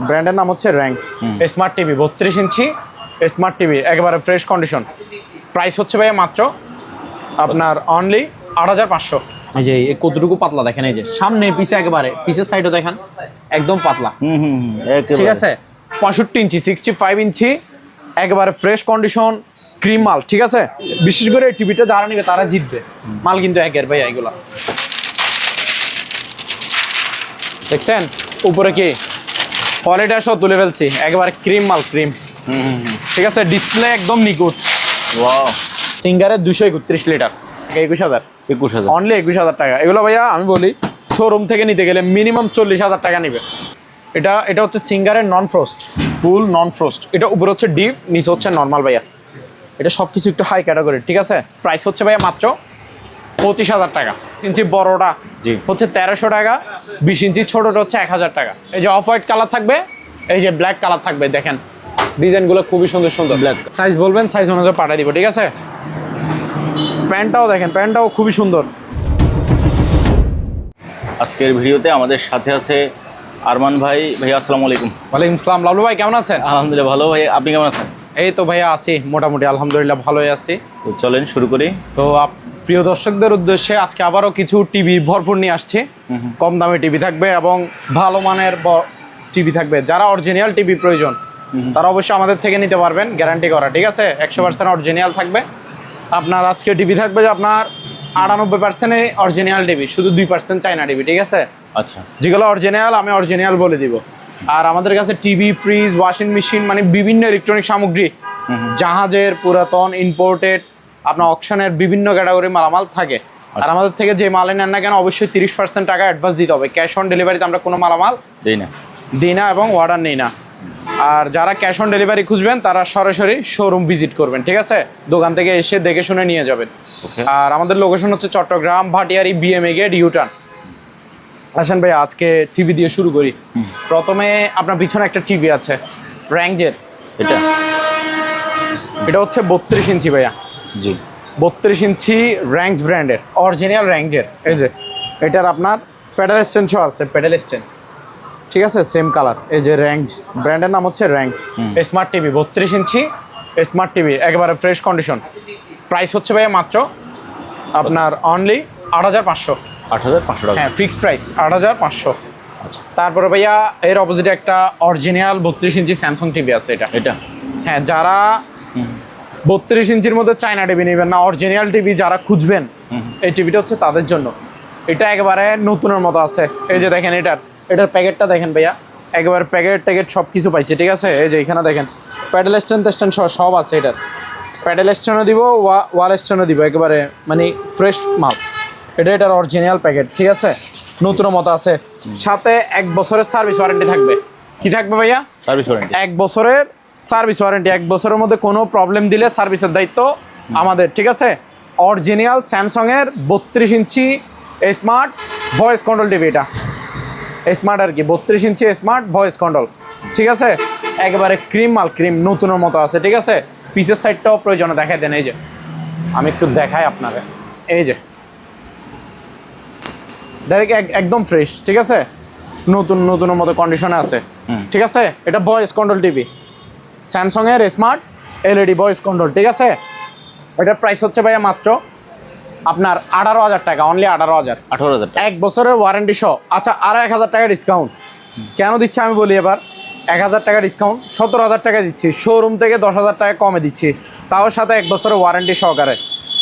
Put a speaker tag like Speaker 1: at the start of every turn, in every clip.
Speaker 1: ব্র্যান্ডের নাম হচ্ছে র্যাঙ্ক স্মার্ট টিভি 32 ইঞ্চি স্মার্ট টিভি একেবারে ফ্রেশ কন্ডিশন। প্রাইস হচ্ছে ভাইয়া মাত্র আপনার অনলি 8500। এই যে কতটুকু পাতলা দেখেন, এই যে সামনে পিছে একেবারে পিছের সাইডও দেখেন একদম পাতলা। ঠিক আছে 65 ইঞ্চি 65 ইঞ্চি একেবারে ফ্রেশ কন্ডিশন ক্রিম মাল। ঠিক আছে, বিশেষ করে টিভিটা যারা নিবে তারা জিতবে। মাল কিন্তু একের ভাইয়া এগুলা দেখছেন উপরে কি কোয়ালিটি সব তুলে ফেলছি, একেবারে ক্রিম মাল ক্রিম। ঠিক আছে, ডিসপ্লে একদম নিখুঁত।
Speaker 2: ওয়াও,
Speaker 1: সিঙ্গারের 231 লিটার 21000 অনলি 21000 টাকা। এগুলো ভাইয়া আমি বলি শোরুম থেকে নিতে গেলে মিনিমাম 40000 টাকা নিবে। এটা হচ্ছে সিঙ্গারের নন ফ্রোস্ট, ফুল নন ফ্রোস্ট। এটা উপরে হচ্ছে ডিপ, নিচে হচ্ছে নর্মাল ভাইয়া। এটা সব কিছু একটু হাই ক্যাটাগরি। ঠিক আছে, প্রাইস হচ্ছে ভাইয়া মাত্র 25000 টাকা। ইঞ্চি বড়টা হচ্ছে 1300 টাকা, 20 ইঞ্চি ছোটটা হচ্ছে 1000 টাকা। এই যে অফ হোয়াইট কালার থাকবে, এই যে ব্ল্যাক কালার থাকবে, দেখেন ডিজাইনগুলো খুবই সুন্দর সুন্দর। ব্ল্যাক সাইজ বলবেন, সাইজ অনুযায়ী পাঠিয়ে দিব। ঠিক আছে, প্যান্টটাও দেখেন, প্যান্টটাও খুবই সুন্দর।
Speaker 2: আজকের ভিডিওতে আমাদের সাথে আছে আরমান ভাই। ভাইয়া আসসালামু আলাইকুম।
Speaker 1: ওয়ালাইকুম আসসালাম। লালু ভাই কেমন আছেন?
Speaker 2: আলহামদুলিল্লাহ ভালো। ভাই আপনি কেমন আছেন?
Speaker 1: এই তো ভাইয়া আছি মোটামুটি, আলহামদুলিল্লাহ ভালোই আছি।
Speaker 2: তো চলেন শুরু করি।
Speaker 1: তো প্রিয় দর্শকদের উদ্দেশ্যে আজকে আবারও কিছু টিভি ভরপুর নিয়ে আসছি। কম দামে টিভি থাকবে এবং ভালো মানের টিভি থাকবে। যারা অরিজিনাল টিভি প্রয়োজন তারা অবশ্যই আমাদের থেকে নিতে পারবেন, গ্যারান্টি করা। ঠিক আছে, 100% অরিজিনাল থাকবে। আপনার আজকে টিভি থাকবে যে আপনার 98% অরিজিনাল টিভি, শুধু 2% চায়না টিভি। ঠিক আছে,
Speaker 2: আচ্ছা,
Speaker 1: যেগুলো অরিজিনাল আমি অরিজিনাল বলে দিব। আর আমাদের কাছে টিভি, ফ্রিজ, ওয়াশিং মেশিন মানে বিভিন্ন ইলেকট্রনিক সামগ্রী, জাহাজের, পুরাতন, ইম্পোর্টেড, আপনার অকশনের বিভিন্ন ক্যাটাগরির মালামাল থাকে। আর আমাদের থেকে যে মাল নেন না কেন অবশ্যই 30% টাকা অ্যাডভান্স দিতে হবে। ক্যাশ অন ডেলিভারিতে আমরা কোনো মালামাল দিই না এবং অর্ডার নিই না। আর যারা ক্যাশ অন ডেলিভারি খুঁজবেন তারা সরাসরি শোরুম ভিজিট করবেন। ঠিক আছে, দোকান থেকে এসে দেখে শুনে নিয়ে যাবেন। আর আমাদের লোকেশন হচ্ছে Chattogram Bhatiari BMA gate U turn. আসেন ভাই আজকে টিভি দিয়ে শুরু করি। প্রথমে আপনার পিছনে একটা টিভি আছে র্যাঙ্কের, এটা হচ্ছে 32 ইঞ্চি ভাইয়া।
Speaker 2: জি,
Speaker 1: 32 ইঞ্চি র্যাঙ্ক ব্র্যান্ডের অরিজিনাল র্যাঙ্কের। এই যে এটার আপনার প্যাডেল স্ট্যান্ড শো আছে, প্যাডেল স্ট্যান্ড। ঠিক আছে, সেম কালার। এই যে র্যাঙ্ক ব্র্যান্ডের নাম হচ্ছে র্যাঙ্ক স্মার্ট টিভি 32 ইঞ্চি স্মার্ট টিভি একেবারে ফ্রেশ কন্ডিশন। প্রাইস হচ্ছে ভাইয়া মাত্র আপনার অনলি 8500।
Speaker 2: 8500 টাকা।
Speaker 1: হ্যাঁ, ফিক্সড প্রাইস 8500। তারপরে ভাইয়া এর অপোজিটে একটা অরিজিনাল 32 ইঞ্চি স্যামসাং টিভি আছে। এটা হ্যাঁ, যারা 32 ইঞ্চির মধ্যে চায়না টিভি নেবেন না, অরিজিনাল টিভি যারা খুঁজবেন, এই টিভিটা হচ্ছে তাদের জন্য। এটা একেবারে নতুনের মতো আছে। এই যে দেখেন এটার প্যাকেটটা দেখেন ভাইয়া, একেবারে প্যাকেট সব কিছু পাইছে। ঠিক আছে, এই যে এখানে দেখেন প্যাডেল স্ট্যান্ড সব আছে। এটার প্যাডেল স্ট্যান্ডও দিব, ওয়াল স্ট্যান্ডও দিব, একেবারে মানে ফ্রেশ মাল। এটার অরিজিনাল প্যাকেট। ঠিক আছে, নতুনের মতো আছে। সাথে 1 বছরের সার্ভিস ওয়ারেন্টি থাকবে। কি থাকবে ভাইয়া?
Speaker 2: Service warranty.
Speaker 1: 1 বছরের সার্ভিস ওয়ারেন্টি। 1 বছরের মধ্যে কোনো প্রবলেম দিলে সার্ভিসের দায়িত্ব আমাদের। ঠিক আছে, অরিজিনাল স্যামসাংয়ের 32 ইঞ্চি স্মার্ট ভয়েস কন্ট্রোল টিভি। এটা স্মার্ট আর কি, 32 ইঞ্চি স্মার্ট ভয়েস কন্ট্রোল। ঠিক আছে, একেবারে ক্রিম মাল ক্রিম, নতুনের মতো আছে। ঠিক আছে, পিসের সাইডটাও প্রয়োজনে দেখাই দেন। এই যে আমি একটু দেখাই আপনাকে, এই যে ডাইরেক্ট একদম ফ্রেশ। ঠিক আছে, নতুনের মতো কন্ডিশনে আছে। ঠিক আছে, এটা ভয়েস কন্ট্রোল টিভি স্যামসাংয়ের স্মার্ট এলইডি ভয়েস কন্ট্রোল। ঠিক আছে, এটার প্রাইস হচ্ছে ভাইয়া মাত্র আপনার 18000 টাকা, অনলি 18000। 1 বছরের ওয়ারেন্টি সহ। আচ্ছা, আরও 1000 টাকা ডিসকাউন্ট কেন দিচ্ছে আমি বলি এবার। 1000 টাকা ডিসকাউন্ট 17000 টাকা দিচ্ছি, শোরুম থেকে 10000 টাকা কমে দিচ্ছি, তাও সাথে 1 বছরের ওয়ারেন্টি সহকারে।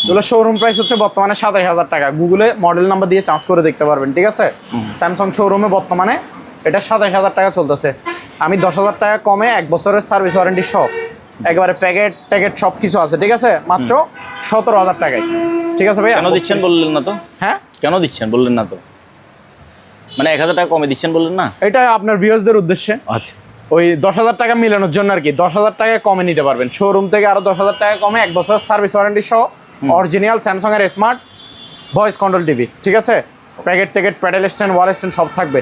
Speaker 1: এগুলো শোরুম প্রাইস হচ্ছে বর্তমানে 27000 টাকা। গুগলে মডেল নাম্বার দিয়ে চার্জ করে দেখতে পারবেন। ঠিক আছে, স্যামসাং শোরুমে বর্তমানে এটা 27000 টাকা চলতেছে। আমি 10000 টাকা কমে 1 বছরের সার্ভিস ওয়ারেন্টি সহ একেবারে প্যাকেট সব কিছু আছে। ঠিক আছে, মাত্র 17000 টাকায়। ঠিক আছে ভাই,
Speaker 2: কেন দিচ্ছেন বললেন না তো?
Speaker 1: হ্যাঁ,
Speaker 2: কেন দিচ্ছেন বললেন না তো? মানে 1000 টাকা কমে দিচ্ছেন বললেন না?
Speaker 1: এটা আপনার ভিউয়ার্সদের উদ্দেশ্যে।
Speaker 2: আচ্ছা,
Speaker 1: ওই 10000 টাকা মিলানোর জন্য আর কি। 10000 টাকা কমে নিতে পারবেন শোরুম থেকে, আরো 10000 টাকা কমে 1 বছর সার্ভিস ওয়ারেন্টি সহ অরিজিনাল স্যামসাংয়ের স্মার্ট ভয়েস কন্ট্রোল টিভি। ঠিক আছে, প্যাকেট প্যাডেল স্ট্যান্ড, ওয়াল স্ট্যান্ড সব থাকবে,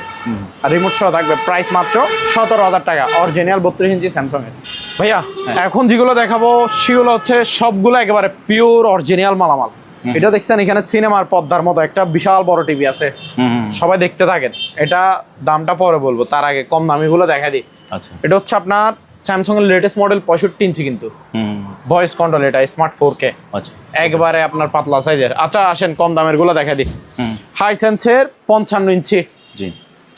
Speaker 1: আর রিমোট সহ থাকবে। প্রাইস মাত্র 17000 টাকা, অরিজিনাল 32 ইঞ্চি স্যামসাংয়ের। ভাইয়া এখন যেগুলো দেখাবো সেগুলো হচ্ছে সবগুলো একেবারে পিওর অরিজিনাল মালামাল। এটা দেখছেন এখানে সিনেমার পর্দার মতো একটা বিশাল বড় টিভি আছে, সবাই দেখতে থাকেন। এটা দামটা পরে বলবো, তার আগে কম দামিগুলো দেখা দিই।
Speaker 2: আচ্ছা,
Speaker 1: এটা হচ্ছে আপনার স্যামসাং এর লেটেস্ট মডেল 65 ইঞ্চি, কিন্তু ভয়েস কন্ট্রোল, এটা স্মার্ট 4K,
Speaker 2: আচ্ছা,
Speaker 1: একবারে আপনার পাতলা সাইজের। আচ্ছা আসেন কম দামের গুলো দেখা দিই। হাইসেন্সের 55 ইঞ্চি,
Speaker 2: জি,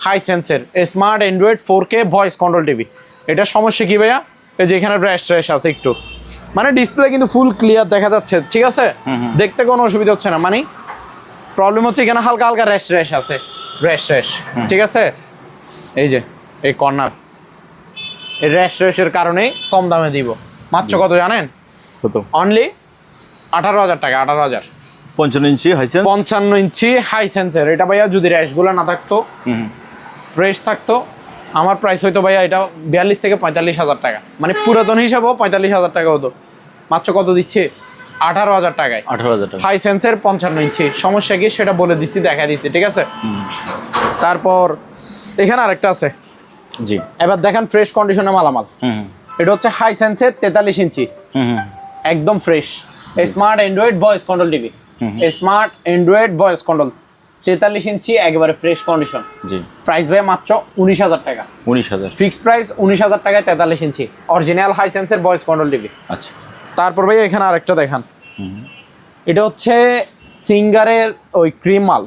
Speaker 1: হাইসেন্সের smart Android 4K voice control TV. এটা সমস্যা কি ভাইয়া, এই যে এখানে র্যাশ আছে একটু, মানে ডিসপ্লে কিন্তু ফুল ক্লিয়ার দেখা যাচ্ছে, ঠিক আছে, দেখতে কোনো অসুবিধা হচ্ছে না। মানে প্রবলেম হচ্ছে এখানে হালকা হালকা র্যাশ আছে, র্যাশ, ঠিক আছে। এই যে এই কর্নার, এই র্যাশের কারণেই কম দামে দিব। মাত্র কত জানেন?
Speaker 2: কত?
Speaker 1: অনলি 18,000 টাকা, 18,000।
Speaker 2: 55 ইঞ্চি হাইসেন্স,
Speaker 1: 55 ইঞ্চি হাইসেন্সের। এটা ভাইয়া যদি র্যাশগুলো না থাকতো, ফ্রেশ থাকতো, আমার প্রাইস হয়তো ভাইয়া এটা 42 থেকে 45,000 টাকা, মানে পুরাতন হিসাবেও 45,000 টাকা হতো। মাত্র কত দিচ্ছে? 18,000 টাকায়
Speaker 2: 18,000 টাকা।
Speaker 1: হাইসেন্সের 55 ইঞ্চি। সমস্যা কি সেটা বলে দিচ্ছি, দেখা দিচ্ছি, ঠিক আছে। তারপর এখানে আরেকটা আছে,
Speaker 2: জি,
Speaker 1: এবার দেখেন ফ্রেশ কন্ডিশনে মালামাল। এটা হচ্ছে হাইসেন্সের 43 ইঞ্চি, একদম fresh smart Android voice control TV, smart Android voice control 43 ইঞ্চি, একেবারে ফ্রেশ কন্ডিশন।
Speaker 2: জি,
Speaker 1: প্রাইস ভাই মাত্র 19,000 টাকা,
Speaker 2: 19,000
Speaker 1: ফিক্সড প্রাইস 19,000 টাকায় 43 ইঞ্চি অরিজিনাল হাইসেন্সের ভয়েস কন্ট্রোল টিভি।
Speaker 2: আচ্ছা,
Speaker 1: তারপর ভাই এখানে আরেকটা দেখান, এটা হচ্ছে সিঙ্গারের ওই ক্রিম মাল।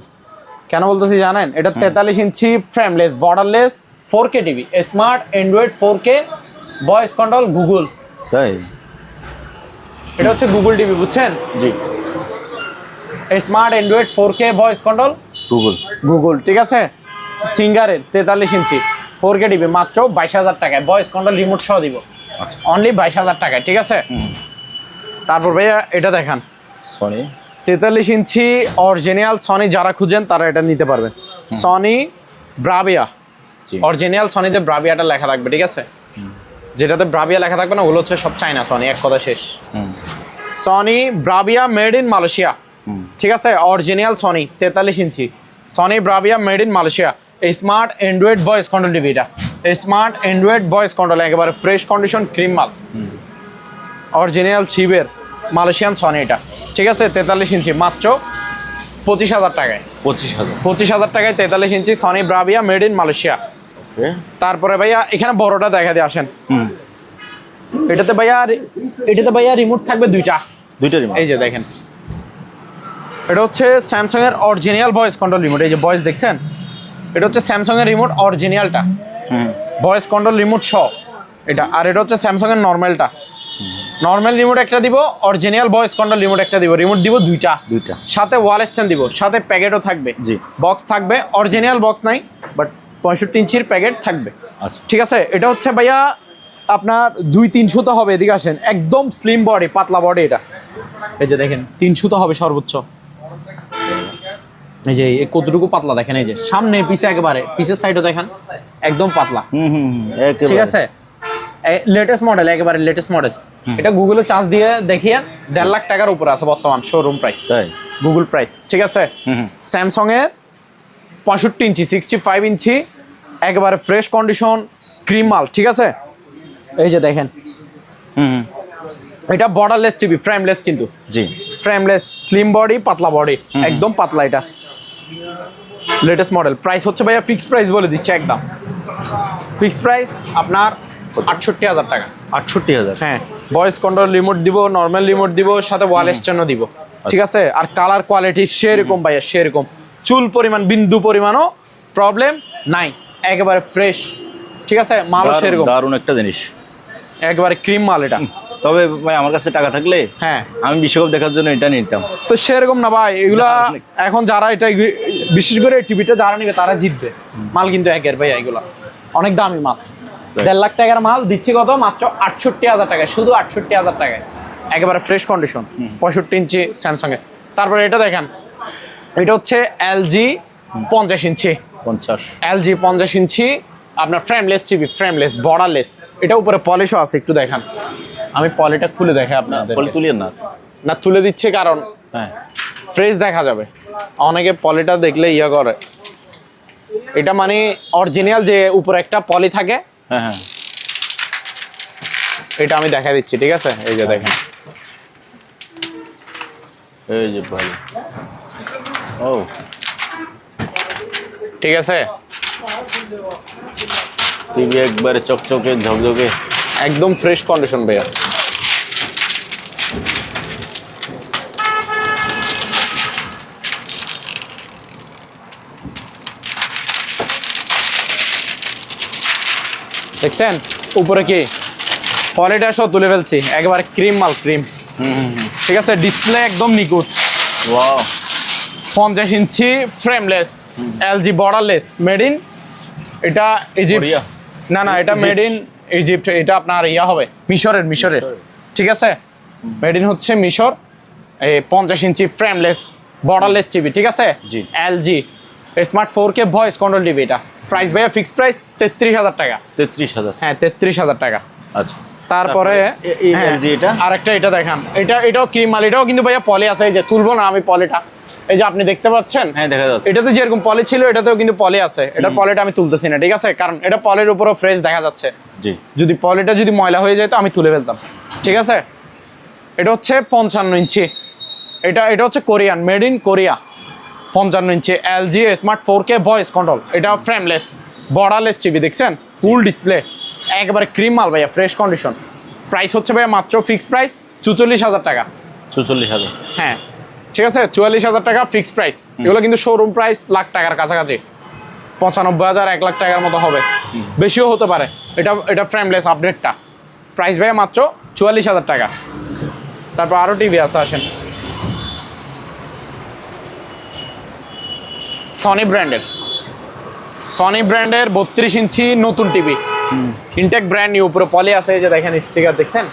Speaker 1: কেন বলতেছি জানেন? এটা 43 inch frameless borderless 4K TV, smart Android 4K voice control Google.
Speaker 2: তাই?
Speaker 1: এটা হচ্ছে গুগল টিভি, বুঝছেন?
Speaker 2: জি,
Speaker 1: smart Android 4K voice control Google, ঠিক আছে। সিঙ্গারের 43 ইঞ্চি 4K টিভি মাত্র 22,000 টাকায়, ভয়েস কন্ট্রোল রিমোট সহ দিব, অনলি 22,000 টাকায়, ঠিক আছে। তারপর ভাইয়া এটা দেখান,
Speaker 2: সনি
Speaker 1: 43 ইঞ্চি অরিজিনাল সনি, যারা খুঁজেন তারা এটা নিতে পারবেন। সনি ব্রাভিয়া, অরিজিনাল সনিতে ব্রাভিয়াটা লেখা থাকবে, ঠিক আছে। যেটাতে ব্রাভিয়া লেখা থাকবে না ওগুলো হচ্ছে সব চায়না সনি, এক কথা শেষ। Sony Bravia made in Malaysia, ঠিক আছে, original Sony 43 inch Sony Bravia made in Malaysia, smart Android voice control TV. এটা স্মার্ট অ্যান্ড্রয়েড ভয়েস কন্ট্রোল, একেবারে ফ্রেশ কন্ডিশন ক্রিম মাল, অরিজিনাল শিবের মালয়েশিয়ান সনি, এটা ঠিক আছে। 43 ইঞ্চি মাত্র 25,000 টাকায়, 25,000 টাকায় 43 inch Sony Bravia made in Malaysia. তারপরে ভাইয়া এখানে বড়টা দেখা দিয়ে আসেন, এটাতে ভাইয়া রিমোট থাকবে দুইটা রিমোট, এই যে দেখেন। এটা হচ্ছে স্যামসাং এর অরিজিনাল ভয়েস কন্ট্রোল রিমোট, এই যে ভয়েস দেখছেন, এটা হচ্ছে স্যামসাং এর রিমোট অরিজিনালটা, ভয়েস কন্ট্রোল রিমোট সহ এটা। আর এটা হচ্ছে স্যামসাং এর নর্মালটা, নর্মাল রিমোট একটা দিব, অরিজিনাল ভয়েস কন্ট্রোল রিমোট একটা দিব, রিমোট দিব দুইটা, সাথে ওয়াল স্ট্যান্ড দিব, সাথে প্যাকেটও থাকবে, জি, বক্স থাকবে, অরিজিনাল বক্স নাই বাট 65 ইঞ্চির প্যাকেট থাকবে, আচ্ছা, ঠিক আছে। এটা হচ্ছে ভাইয়া আপনার 2-300 তো হবে, এদিকে আসেন, একদম স্লিম বডি, পাতলা বডি এটা, এই যে দেখেন 300 তো হবে সর্বোচ্চ, এই যে কতটুকু পাতলা দেখেন, এই যে সামনে পিছে, একেবারে পিছের সাইডও দেখেন একদম পাতলা, ঠিক আছে। লেটেস্ট মডেল, একেবারে লেটেস্ট মডেল। এটা গুগলে চার্জ দিয়ে দেখিয়ে 1.5 লাখ টাকার উপরে আছে বর্তমান শোরুম প্রাইস, গুগল প্রাইস, ঠিক আছে। স্যামসাং এর 65 ইঞ্চি 65 ইঞ্চি একেবারে ফ্রেশ কন্ডিশন ক্রিম মাল, ঠিক আছে। এই যে দেখেন, এটা বর্ডারলেস টিভি, ফ্রেমলেস, কিন্তু জি ফ্রেমলেস, স্লিম বডি, পাতলা বডি, একদম পাতলা, এটা লেটেস্ট মডেল। প্রাইস হচ্ছে ভাইয়া ফিক্সড প্রাইস বলে দিচ্ছে, একদম ফিক্সড প্রাইস আপনার 68,000 টাকা।
Speaker 2: 68,000,
Speaker 1: হ্যাঁ, ভয়েস কন্ট্রোল রিমোট দিব, নর্মাল রিমোট দিব, সাথে ওয়াল স্ট্যান্ডও দিব, ঠিক আছে। আর কালার কোয়ালিটি সেরকম ভাইয়া, সেরকম চুল পরিমাণ, বিন্দু পরিমাণও প্রবলেম নাই, একেবারে ফ্রেশ, ঠিক আছে। মালও সেরকম,
Speaker 2: দারুণ একটা জিনিস,
Speaker 1: একেবারে ক্রিম মাল এটা।
Speaker 2: তবে ভাই আমার কাছে টাকা থাকলে হ্যাঁ আমি বিশ্বকাপ দেখার জন্য এটা নিতাম। তো
Speaker 1: সেরকম না ভাই, এগুলা এখন যারা এটা বিশেষ করে টিভিটা যারা নিবে তারা জিতবে। মাল কিন্তু একের ভাই, এগুলা অনেক দামি মাল, 1.5 লাখ টাকার মাল দিচ্ছি কত? মাত্র 68,000 টাকায়, শুধু 68,000 টাকায়, একেবারে ফ্রেশ কন্ডিশন 65 ইঞ্চি স্যামসাং এর। তারপরে এটা দেখেন, এটা হচ্ছে এলজি 50 ইঞ্চি,
Speaker 2: 50
Speaker 1: এলজি 50 ইঞ্চি আপনার ফ্রেমলেস টিভি, ফ্রেমলেস বর্ডারলেস। এটা উপরে পলিশও আছে, একটু দেখান, আমি পলিটা খুলে দেখাই আপনাদের।
Speaker 2: পলি তুলিয়েন না
Speaker 1: তুলে দিচ্ছে কারণ হ্যাঁ ফ্রেশ দেখা যাবে, অনেকে পলিটা দেখলে ইয়া করে। এটা মানে অরিজিনাল যে উপরে একটা পলি থাকে, হ্যাঁ হ্যাঁ, এটা আমি দেখা দিচ্ছি, ঠিক আছে। এই যে দেখেন,
Speaker 2: এই যে ভাই, ও
Speaker 1: ঠিক আছে,
Speaker 2: টিভি একবারে চকচকে ঝকঝকে।
Speaker 1: একদম ফ্রেশ কন্ডিশন ভাইয়া। দেখছেন উপরে কি পলিটা সব তুলে ফেলছি, একেবারে ক্রিম মাল, ক্রিম। ঠিক আছে, ডিসপ্লে একদম নিখুঁত।
Speaker 2: Wow,
Speaker 1: 50 inch frameless, LG borderless, made in, এটা ইজিপ্ট।
Speaker 2: কোরিয়া?
Speaker 1: না না, এটা মেড ইন ইজিপ্ট। এটা আপনার ইয়া হবে মিশরের, মিশরের। ঠিক আছে, মেড ইন হচ্ছে মিশর। এই 50 ইঞ্চি ফ্রেমলেস বর্ডারলেস টিভি। ঠিক আছে,
Speaker 2: জি।
Speaker 1: LG smart 4K voice control TV. এটা প্রাইস ভাইয়া ফিক্সড প্রাইস 33,000 টাকা।
Speaker 2: 33,000।
Speaker 1: হ্যাঁ, 33,000 টাকা।
Speaker 2: আচ্ছা,
Speaker 1: তারপরে
Speaker 2: এই
Speaker 1: হ্যাঁ,
Speaker 2: LG এটা?
Speaker 1: আরেকটা এটা দেখান, এটাও ক্রিম মাল, এটাও কিন্তু ভাইয়া পলি আছে। এই যে তুলবো না আমি পলিটা, এই যে আপনি দেখতে পাচ্ছেন,
Speaker 2: হ্যাঁ দেখা যাচ্ছে।
Speaker 1: এটাতে যেরকম পলি ছিল এটাতেও কিন্তু পলি আছে। এটার পলিটা আমি তুলতেছি না, ঠিক আছে, কারণ এটা পলির উপরও ফ্রেশ দেখা যাচ্ছে।
Speaker 2: জি,
Speaker 1: যদি পলিটা যদি ময়লা হয়ে যায় তো আমি তুলে ফেলতাম। ঠিক আছে, এটা হচ্ছে 55 ইঞ্চি, এটা হচ্ছে Korean, made in Korea. 55 inch LG smart 4K voice control. এটা ফ্রেমলেস বর্ডারলেস টিভি। দেখছেন ফুল ডিসপ্লে, একেবারে ক্রিম মাল ভাইয়া, ফ্রেশ কন্ডিশন। প্রাইস হচ্ছে ভাইয়া মাত্র ফিক্সড প্রাইস 44,000 টাকা।
Speaker 2: 44,000।
Speaker 1: হ্যাঁ, ঠিক আছে, 44,000 টাকা ফিক্সড প্রাইস। এগুলো কিন্তু শোরুম প্রাইস লাখ টাকার কাছাকাছি, 95,000 1 লাখ টাকার মতো হবে, বেশিও হতে পারে। এটা ফ্রেমলেস আপডেটটা, প্রাইস ভাইয়া মাত্র 44,000 টাকা। তারপর আরও টিভি আছে, আসেন। সনি ব্র্যান্ডের 32 ইঞ্চি নতুন টিভি, ইনটেক ব্র্যান্ড নিউ, উপরে পলি আছে। এই যে দেখেন স্টিকার, দেখছেন।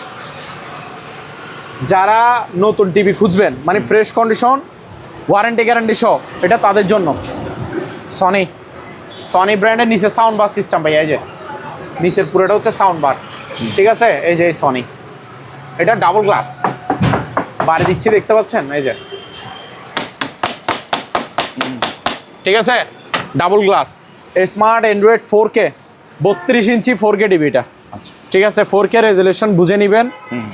Speaker 1: যারা নতুন টিভি খুঁজবেন, মানে ফ্রেশ কন্ডিশন, ওয়ারেন্টি গ্যারান্টি সহ, এটা তাদের জন্য। সনি ব্র্যান্ডের নিচে সাউন্ড বার সিস্টেম ভাই, এই যে নিচের পুরোটা হচ্ছে সাউন্ড বার। ঠিক আছে, এই যে সনি, এটা ডাবল গ্লাস বাড়ি দিচ্ছি, দেখতে পাচ্ছেন, এই যে। ঠিক আছে, double glass smart Android 4K 32 ইঞ্চি 4K টিভি এটা। ঠিক আছে, 4K রেজুলেশন বুঝে নেবেন,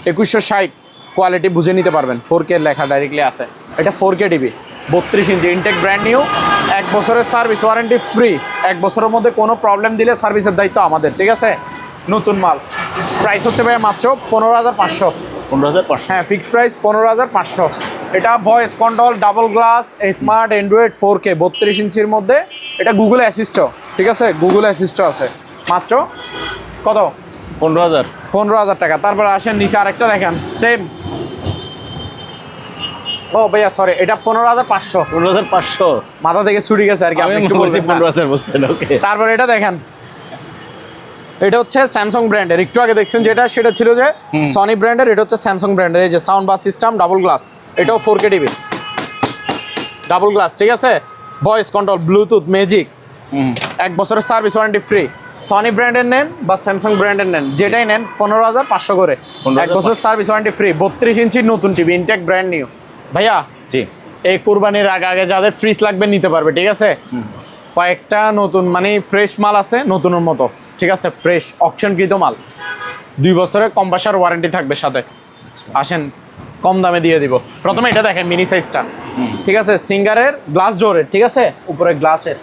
Speaker 1: 2160 কোয়ালিটি বুঝে নিতে পারবেন। 4K লেখা ডাইরেক্টলি আছে। এটা 4K টিভি 32 ইঞ্চি, ইনটেক ব্র্যান্ড নিউ, 1 বছরের সার্ভিস ওয়ারেন্টি ফ্রি। 1 বছরের মধ্যে কোনো প্রবলেম দিলে সার্ভিসের দায়িত্ব আমাদের। ঠিক আছে, নতুন মাল। প্রাইস হচ্ছে ভাই মাত্র 15,500।
Speaker 2: 15,500।
Speaker 1: হ্যাঁ, ফিক্সড প্রাইস 15,500। এটা voice control, double glass, smart Android 4K 32 ইঞ্চির মধ্যে। এটা গুগল অ্যাসিস্টও, ঠিক আছে, গুগল অ্যাসিস্টও আছে। মাত্র কত?
Speaker 2: 15,000।
Speaker 1: 15,000 টাকা। তারপর আসেন নিচে আরেকটা দেখেন, সেম। ও ভাইয়া সরি, এটা 15,500।
Speaker 2: 15,500
Speaker 1: মাথা থেকে ছুটি গেছে আর কি,
Speaker 2: আমি
Speaker 1: আপনি একটু
Speaker 2: বলছি
Speaker 1: বলবেন না।
Speaker 2: 15,000 বলছেন। ওকে,
Speaker 1: তারপর এটা দেখেন, এটা হচ্ছে স্যামসাং ব্র্যান্ডের। একটু আগে দেখছেন যেটা, সেটা ছিল যে সনি ব্র্যান্ডের, এটা হচ্ছে স্যামসাং ব্র্যান্ডের। এই যে sound bar system, double glass, এটাও 4K টিভি, ডাবল গ্লাস। ঠিক আছে, ভয়েস কন্ট্রোল, ব্লুটুথ, ম্যাজিক, 1 বছরের সার্ভিস ওয়ারেন্টি ফ্রি। সনি ব্র্যান্ডের নেন বা স্যামসাং ব্র্যান্ডের নেন, যেটাই নেন 15,500 করে, 1 বছর সার্ভিস ওয়ারেন্টি ফ্রি। 32 ইঞ্চি নতুন টিভি, ইনটেক ব্র্যান্ড নিউ। ভাইয়া
Speaker 2: জি,
Speaker 1: এই কুরবানির আগে আগে যাদের ফ্রিজ লাগবে নিতে পারবে। ঠিক আছে, কয়েকটা নতুন মানে ফ্রেশ মাল আছে, নতুনের মতো। ঠিক আছে, ফ্রেশ অকশনকৃত মাল, 2 বছরের কম্প্রেসার ওয়ারেন্টি থাকবে সাথে। আসেন, কম দামে দিয়ে দিব। প্রথমে এটা দেখেন, মিনি সাইজটা। ঠিক আছে, সিঙ্গারের গ্লাস ডোরের। ঠিক আছে, উপরে গ্লাসের।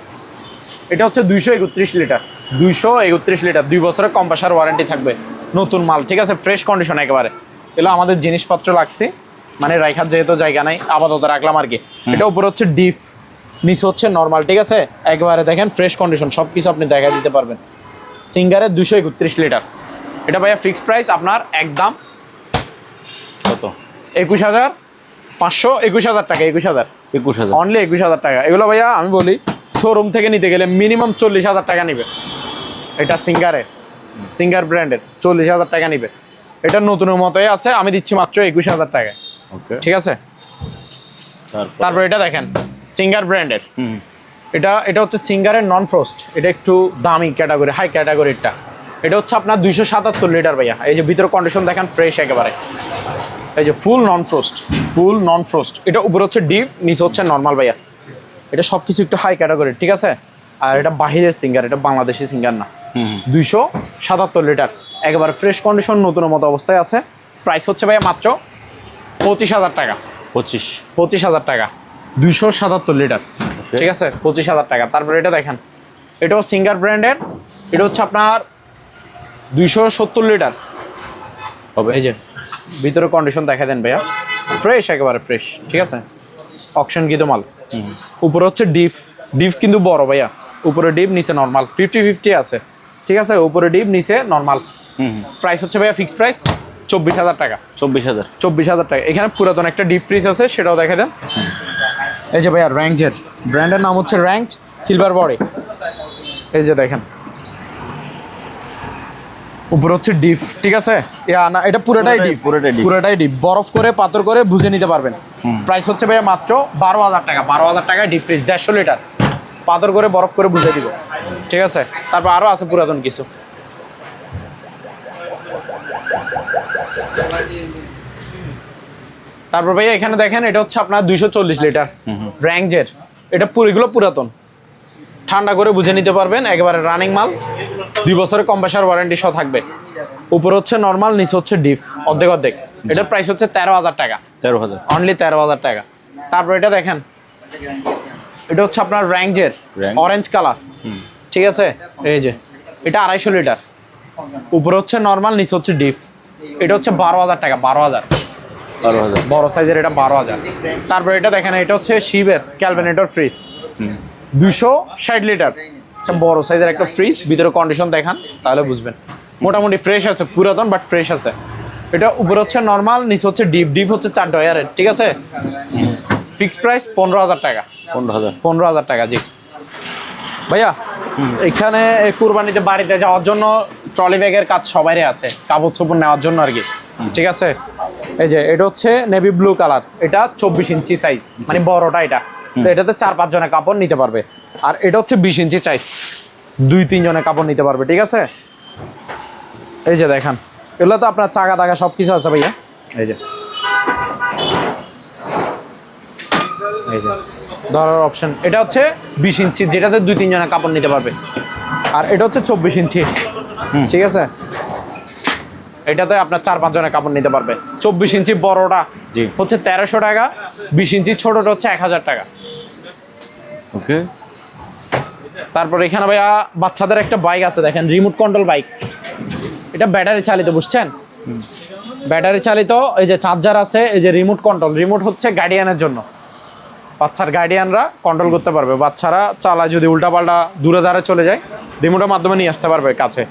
Speaker 1: এটা হচ্ছে 231 লিটার, 231 লিটার, 2 বছরের কম্প্রেসার ওয়ারেন্টি থাকবে, নতুন মাল। ঠিক আছে, ফ্রেশ কন্ডিশন একেবারে। এগুলো আমাদের জিনিসপত্র লাগছে, মানে রাইখার যেহেতু জায়গা নাই, আপাতত রাখলাম আর কি। এটা উপরে হচ্ছে ডিপ, নিচে হচ্ছে নর্মাল। ঠিক আছে, একবারে দেখেন ফ্রেশ কন্ডিশন, সব কিছু আপনি দেখা দিতে পারবেন। সিঙ্গারের 231 লিটার। এটা ভাইয়া ফিক্সড প্রাইস আপনার একদম
Speaker 2: কত?
Speaker 1: 21,500, 21,000 টাকা, 21,000,
Speaker 2: 21,000
Speaker 1: অনলি 21,000 টাকা। এগুলো ভাইয়া আমি বলি শোরুম থেকে নিতে গেলে মিনিমাম 40,000 টাকা নিবে। এটা সিঙ্গার ব্র্যান্ডের 40,000 টাকা নিবে। এটা নতুনের মতোই আছে, আমি দিচ্ছি মাত্র 21,000 টাকায়।
Speaker 2: ওকে,
Speaker 1: ঠিক আছে, তারপর এটা দেখেন, সিঙ্গার ব্র্যান্ডের। এটা হচ্ছে সিঙ্গারের নন ফ্রস্ট। এটা একটু দামি ক্যাটাগরি, হাই ক্যাটাগরিটা। এটা হচ্ছে আপনার 277 লিটার ভাইয়া। এই যে ভিতরে কন্ডিশন দেখেন, ফ্রেশ একেবারে। এই যে ফুল নন ফ্রস্ট। এটা উপরে হচ্ছে ডিপ, নিচে হচ্ছে নর্মাল ভাইয়া। এটা সব কিছু একটু হাই ক্যাটাগরি। ঠিক আছে, আর এটা বাহিরের সিঙ্গার, এটা বাংলাদেশি সিঙ্গার না। 277 লিটার, একেবারে ফ্রেশ কন্ডিশন, নতুনের মতো অবস্থায় আছে। প্রাইস হচ্ছে ভাইয়া মাত্র 25,000 টাকা। 25,000 টাকা, 277 লিটার। ঠিক আছে, 25,000 টাকা। তারপরে এটা দেখেন, এটাও সিঙ্গার ব্র্যান্ডের, এটা হচ্ছে আপনার 270 লিটার হবে। এই যে ভিতরে কন্ডিশন দেখা দেন ভাইয়া, ফ্রেশ, একেবারে ফ্রেশ। ঠিক আছে, অকশন কিন্তু মাল। উপরে হচ্ছে ডিপ কিন্তু বড় ভাইয়া, উপরে ডিপ নিচে নর্মাল, 50-50 আছে। ঠিক আছে, উপরে ডিপ নিচে নর্মাল। প্রাইস হচ্ছে ভাইয়া ফিক্সড প্রাইস 24,000 টাকা। 24,000 টাকা। এখানে পুরাতন একটা ডিপ ফ্রিজ আছে, সেটাও দেখা দেন। এই যে ভাইয়া র্যাঙ্কের ব্র্যান্ডের নাম হচ্ছে র্যাঙ্ক সিলভার বডি। এই যে দেখেন, উপরে হচ্ছে ডিপ। ঠিক আছে, না এটা পুরোটাই ডিপ, বরফ করে পাথর করে বুঝে নিতে পারবেন। প্রাইস হচ্ছে ভাইয়া মাত্র 12,000 টাকা। 12,000 টাকায় ডিপ ফ্রিজ 150 লিটার, পাথর করে বরফ করে বুঝে দিব। ঠিক আছে, তারপর আরও আছে পুরাতন কিছু। তারপর ভাইয়া এখানে দেখেন, এটা হচ্ছে আপনার 240 লিটার র্যাঙ্কের। এটা পুরোগুলো পুরাতন, ঠান্ডা করে বুঝে নিতে পারবেন, একেবারে রানিং মাল। 2 বছরের কম্প্রেসার ওয়ারেন্টি সহ থাকবে। উপরে হচ্ছে নর্মাল, নিচে হচ্ছে ডিপ, অর্ধেক। এটার প্রাইস হচ্ছে 13,000 টাকা।
Speaker 2: 13,000,
Speaker 1: অনলি 13,000 টাকা। তারপর এটা দেখেন, এটা হচ্ছে আপনার র্যাঙ্কের অরেঞ্জ কালার। ঠিক আছে, এই যে এটা 250 লিটার, উপরে হচ্ছে নর্মাল, নিচে হচ্ছে ডিপ। এটা হচ্ছে 12,000 টাকা। 12,000 বড় সাইজের, এটা 12,000। তারপর এটা দেখেন, এটা হচ্ছে শিবের ক্যালভিনেটর ফ্রিজ, 260 লিটার। বড় সাইজের একটা ফ্রিজ, ভিতরে কন্ডিশন দেখান তাহলে বুঝবেন। মোটামুটি ফ্রেশ আছে, পুরাতন বাট ফ্রেশ আছে। এটা উপরে হচ্ছে নর্মাল, নিচে হচ্ছে ডিপ হচ্ছে 4 ডয়ারের। ঠিক আছে, ফিক্সড প্রাইস 15,000 টাকা। 15,000 টাকা। জি ভাইয়া, এখানে কুরবানিতে বাড়িতে যাওয়ার জন্য ট্রলি ব্যাগের কাজ সবারই আছে, কাপড় চোপড় নেওয়ার জন্য আর কি। ঠিক আছে, এই যে এটা হচ্ছে নেভি ব্লু কালার, এটা 24 ইঞ্চি সাইজ, মানে বড়টা এটা। তো এটাতে 4-5 জনের কাপড় নিতে পারবে। আর এটা হচ্ছে 20 ইঞ্চি সাইজ, 2-3 জনের কাপড় নিতে পারবে। ঠিক আছে, এই যে দেখেন, এগুলো তো আপনার চাকা টাকা সব কিছু আছে ভাইয়া। এই যে ধরার অপশন, এটা হচ্ছে 20 ইঞ্চি, যেটাতে 2-3 জনের কাপড় নিতে পারবে। আর এটা হচ্ছে 24 ইঞ্চি। ঠিক আছে, এটাতে আপনার 4-5 জনের কাপড় নিতে পারবে। 24 ইঞ্চি বড়টা হচ্ছে 1300 টাকা, 20 ইঞ্চি ছোটটা হচ্ছে 1000 টাকা।
Speaker 2: ওকে।
Speaker 1: তারপর এখানে ভাইয়া বাচ্চাদের একটা বাইক আছে, দেখেন, রিমোট কন্ট্রোল বাইক। এটা ব্যাটারি চালিত, বুঝছেন, ব্যাটারি চালিত। এই যে চার্জার আছে, এই যে রিমোট কন্ট্রোল। রিমোট হচ্ছে গার্ডিয়ানের জন্য, বাচ্চার গার্ডিয়ানরা কন্ট্রোল করতে পারবে। বাচ্চারা চালায় যদি উল্টাপাল্টা দূরে দাঁড়ে চলে যায়, রিমোটের মাধ্যমে নিয়ে আসতে পারবে কাছে,